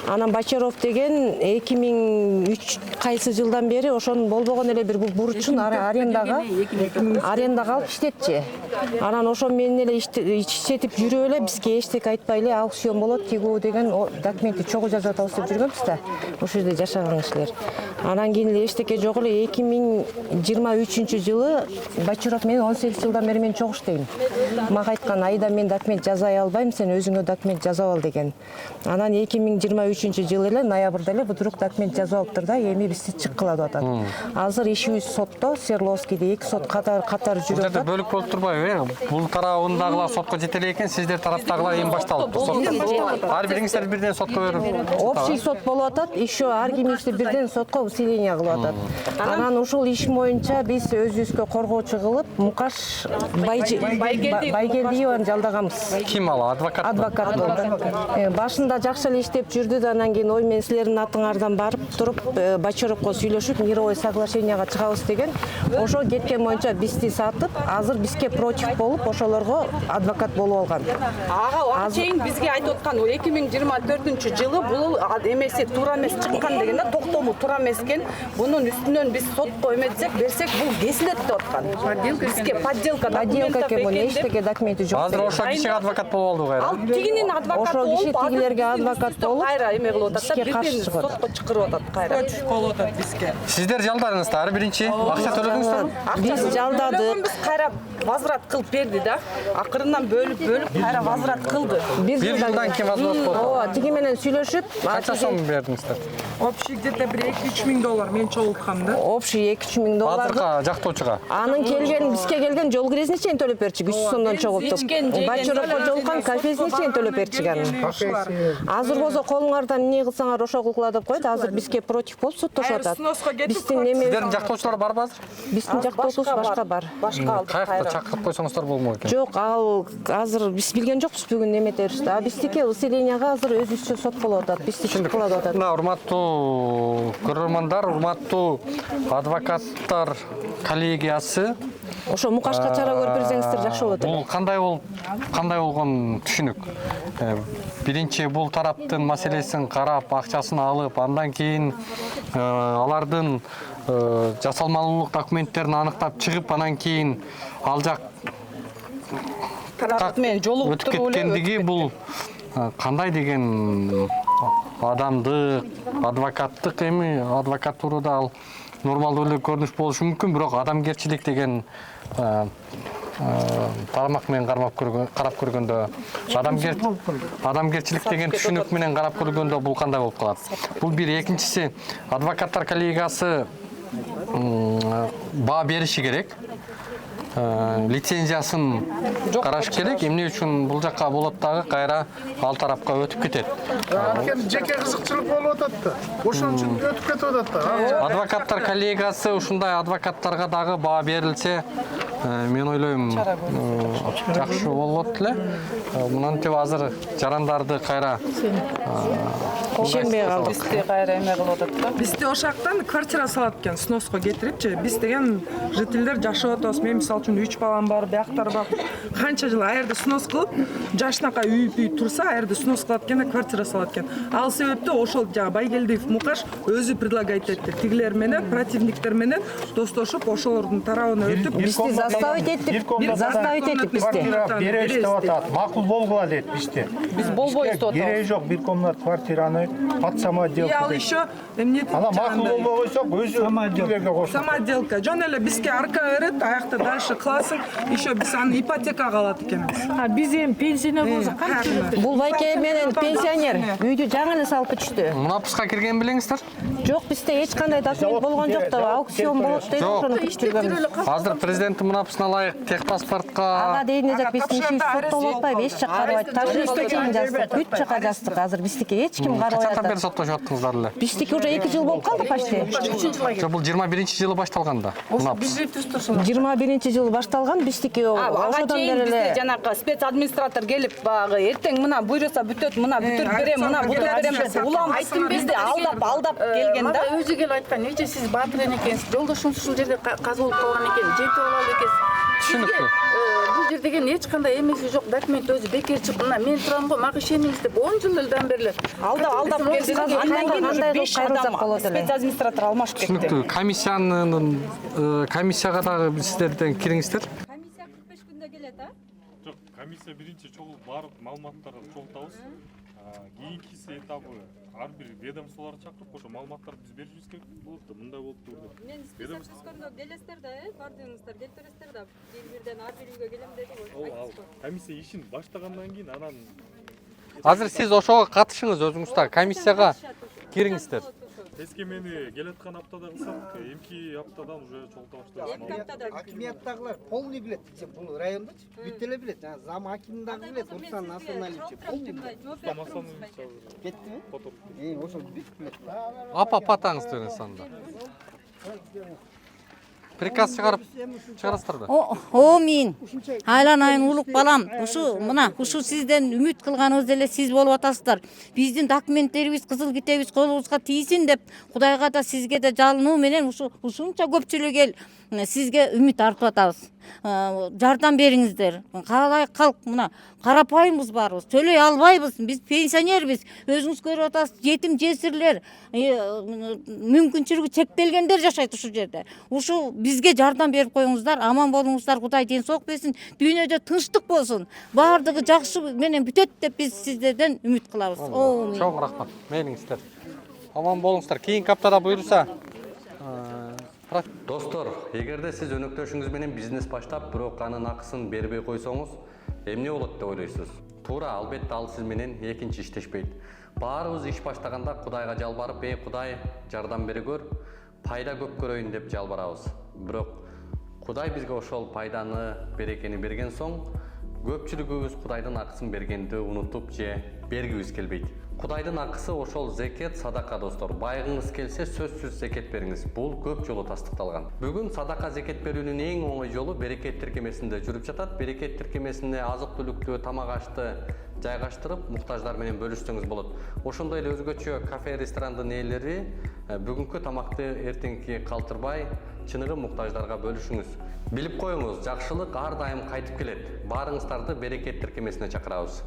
Анан Бачаров деген 2003 кайсы жылдан бери ошонун болбогон эле бир бурчун арендага алып иштетчи. Анан ошо менен эле иштетип жүрүп эле бизге эчтеке айтпай эле аукцион болот, тигүү деген документти чогуу жазып атабыз деп жүргөнбүз да. Ошол жерде жашаган кишилер. Анан кийин эле эчтеке жок эле 2023 жылы Бачаров менен 18 жылдан бери мен чогуу иштейм. Мага айткан, Айда мен документ жазбай албайм, сен өзүңө документ жазып ал деген. Анан 2023 жылы эле ноябрда эле вдруг документ жазып алыптыр да, эми бизди чыккылап атат. Азыр ишибиз сотто, Свердловскийде 2 сот катар жүрүп атат. Жерде бөлүк болуп турбайбы? Бул тарабындагылар сотко жете элек экен, сиздер тараптагылар эми башталыптыр. Ар бириңиздер бирден сотко берип. Общий сот болуп атат, еще ар кимибизди бирден сотко усиление кылып атат. Анан ушул иш боюнча биз өзүбүзгө коргоочу кылып, Мукаш Байгелдиеваны жалдаганбыз. Ким ал? Адвокат? Адвокат болду. Башында жакшы эле иштеп жүрдү да, анан кийин ой мен силердин атыңардан барып туруп Бачаровго сүйлөшүп, мировой соглашенияга чыгабыз деген. Ошо кеткен боюнча бизди сатып, азыр бизге против болуп, ошолорго адвокат болуп алган. Ага чейин бизге айтып аткан 2024-жылы бул эмеси туура эмес чыккан деген да, токтому туура эмес экен. Бунун үстүнөн биз сотко эметсек, берсек бул кесилет деп аткан. Бизге подделка экен, бул эчтеке документи жок. Азыр ошо кишиге адвокат болуп алды кайра. Ал тигинин адвокат болуп, ошо киши тигилерге адвокат болуп, кайра эме кылып атат да, бирден сотко чакырып атат кайра. болуп атат бизге. Сиздер жалдадыңыздар, биринчи акча төлөдүңүздөрбү? Биз жалдадык. Биз кайра возврат кылып берди да. Акырынан бөлүп кайра возврат кылды. Бир жылдан кийин возврат болду. Ооба, тиги менен сүйлөшүп, канча сом бердиңиздер? Общий где-то бир 2-3 миң доллар мен чогулткам да. Общий 2-3 миң доллар. Базарга жактоочуга. Анын келген, бизге келген жол киресине чейин төлөп берчи, 300 сомдон чогултуп. Бачаровго жолуккан кафесине чейин төлөп берчи анын. Азыр болсо колуңардан эмне кылсаңар ошо кылгыла деп койду. Азыр бизге против болуп соттошуп атат. Биздин Сиздердин жактоочулар барбы азыр? Биздин жактоочубуз башка бар. Каякта чакырып койсоңуздар болмок экен. Жок, ал азыр биз билген жокпуз бүгүн эметебиз да. Биздики усилениега азыр өзүбүзчө сот болуп атат. Бизди чыккылап атат. Мына урматтуу көрөрмандар, урматтуу адвокаттар коллегиясы. Ошо Мукашка чара көрүп берсеңиздер жакшы болот. Бул кандай болгон түшүнүк? Биринчи бул тараптын маселесин карап, акчасын алып, андан кийин алардын жасалмалуулук документтерин аныктап чыгып, анан кийин ал жак тарап менен жолугуп өтүп кеткендиги бул кандай деген адамдык, адвокаттык, эми адвокатурада ал нормалдуу эле көрүнүш болушу мүмкүн, бирок адамгерчилик деген тармак менен карап көргөндө, адамгерчилик деген түшүнүк менен карап көргөндө бул кандай болуп калат? Бул бир. Экинчиси, адвокаттар коллегиясы баа бериши керек. Лицензиясын караш керек. Эмне үчүн бул жакка болот дагы кайра ал тарапка өтүп кетет. Анткени жеке кызыкчылык болуп атат да. Ошон үчүн өтүп кетип атат да. Адвокаттар коллегиясы ушундай адвокаттарга дагы баа берилсе, мен ойлойм жакшы болот эле. Мынантип азыр жарандарды кайра ишенбей калдык. Бизди кайра эме кылып атат да. Бизди ошактан квартира салат экен, сноско кетирипчи. Биз деген жителдер жашап атабыз. Мен мисалы үчүн 3 балам бар, бияктар бар. Канча жыл аерде снос кылып, жашынака үй турса, аерде снос кылат экен, квартира салат экен. Ал себептен ошол жана Байгелдиев Мукаш өзү предлагайт этти. Тигилер менен, противниктер менен достошуп, ошолордун тарабына өтүп, бизди заставить этип бизди. Беребиз деп атат. Макул болгула дейт бизде. Биз болбойбуз деп атабыз. Кереги жок, бир комнат квартираны под самоотделку. ал еще эмне дейт? Ана макул болбой койсок, өзү самоотделка кошту. Самоотделка. Жөн эле бизге арка берет, аякта дальше кыласың, еще биз аны ипотекага алат экенбиз. Биз эми пенсионер болсок канча? Бул байке менен пенсионер үйдү жаңы эле салып кетишти. Мунапуска кирген белеңиздер? Жок, бизде эч кандай документ болгон жок да, аукцион болот дейт, ошону күтүп жүргөнбүз. Азыр президенттин мунапусуна ылайык техпаспортко Ага дейин элек биздин ишибиз соттолуп атпайбы, эч жак карабайт. Тажикстанга чейин жаздык, 3 жака жаздык. Азыр биздики эч ким карабай качан бери атат. соттошуп аттыңыздар эле? Биздики уже 2 жыл болуп калды почти. Бул 21-жылы башталган да. Ошо бюджетибизде ошол. 21-жылы башталган биздики Ага ошодон чейин бери бизде эле жанагы спец администратор келип баягы эртең мына буйруса бүтөт, мына бүтүрүп берем, мына бүтүрүп берем деп улам бизди алдап келген да. Мага өзү келип айткан, "Нече сиз баатыр экенсиз, жолдошуңуз ушул жерде каза болуп калган экен, жетип алалы экенсиз." Түшүнүктүү. Бул жер деген эч кандай эмеси жок, документ өзү бекер чыгып, мына мен турам го, мага ишениңиз деп 10 жыл элден бери Алдап келди. Андан кийин уже 5 адам спец администратор алмашып кетти. Түшүнүктүү. Комиссияга дагы сиздерден кириңиздер. Комиссия 45 күндө келет, а? Жок, комиссия биринчи чогулуп барып маалыматтарды чогултабыз. Кийинкиси этабы ар бир ведомстволорду чакырып ошо маалыматтарды биз беришибиз керек болот да, мындай болуп турду. Мен список түзгөндө келесиздер да, бардыңыздар, келип бересиздер да. Бир-бирден ар бир үйгө келем деди го. Ал комиссия ишин баштагандан кийин анан Азыр сиз ошого катышыңыз өзүңүз да комиссияга кириңиздер. эскемени келаткан аптада кылсак, эмки аптадан уже чогулта баштайбыз. Акимияттагылар полный билет. Бул райондочу бүт эле билет. Жана зам аким дагы билет. Урсан националичи полный билет. Кеттиби? Ошол бүт билет. Апатаңыз бериңиз анда. Приказ чыгарасыздар да. О мен айланайын улук балам. Ушу сизден үмүт кылганыбыз эле сиз болуп атасыздар. Биздин документтерибиз, кызыл китебиз колубузга тийсин деп Кудайга да сизге да жалынуу менен ушунча көпчүлүк эл сизге үмүт артып атабыз. Жардам бериңиздер. Каалай калк мына карапайымбыз барыбыз. Төлөй албайбыз. Биз пенсионербиз. Өзүңүз көрүп атасыз, жетим жесирлер, мүмкүнчүлүгү чектелгендер жашайт ушул жерде. Ушу бизге жардам берип коюңуздар. Аман болуңуздар. Кудай ден соок берсин. Дүйнөдө тынчтык болсун. Бардыгы жакшы менен бүтөт деп биз сиздерден үмүт кылабыз. Чоң рахмат. Мээңиздер. Аман болуңуздар. Кийинки аптада буйруса. Достор, эгерде сиз өнөктөшүңүз менен бизнес баштап, бирок анын акысын бербей койсоңуз, эмне болот деп ойлойсуз? Туура, албетте ал сиз менен экинчи иштешпейт. Баарыбыз иш баштаганда Кудайга жалбарып, Кудай, жардам бере көр, пайда көп көрөйүн деп жалбарабыз. Бирок Кудай бизге ошол пайданы, берекени берген соң, көпчүлүгүбүз Кудайдын акысын бергенди унутуп же бергибиз келбейт. Кудайдын акысы ошол зекет, садака достор. Байгыңыз келсе сөзсүз зекет бериңиз. Бул көп жолу тастыкталган. Бүгүн садака зекет берүүнүн эң оңой жолу берекет тиркемесинде жүрүп жатат. Берекет тиркемесине азык-түлүктү, тамак ашты жайгаштырып, муктаждар менен бөлүшсөңүз болот. Ошондой эле өзгөчө кафе, ресторандын ээлери бүгүнкү тамакты эртеңки калтырбай, чыныгы муктаждарга бөлүшүңүз. Билип коюңуз, жакшылык ар дайым кайтып келет. Баарыңыздарды берекет тиркемесине чакырабыз.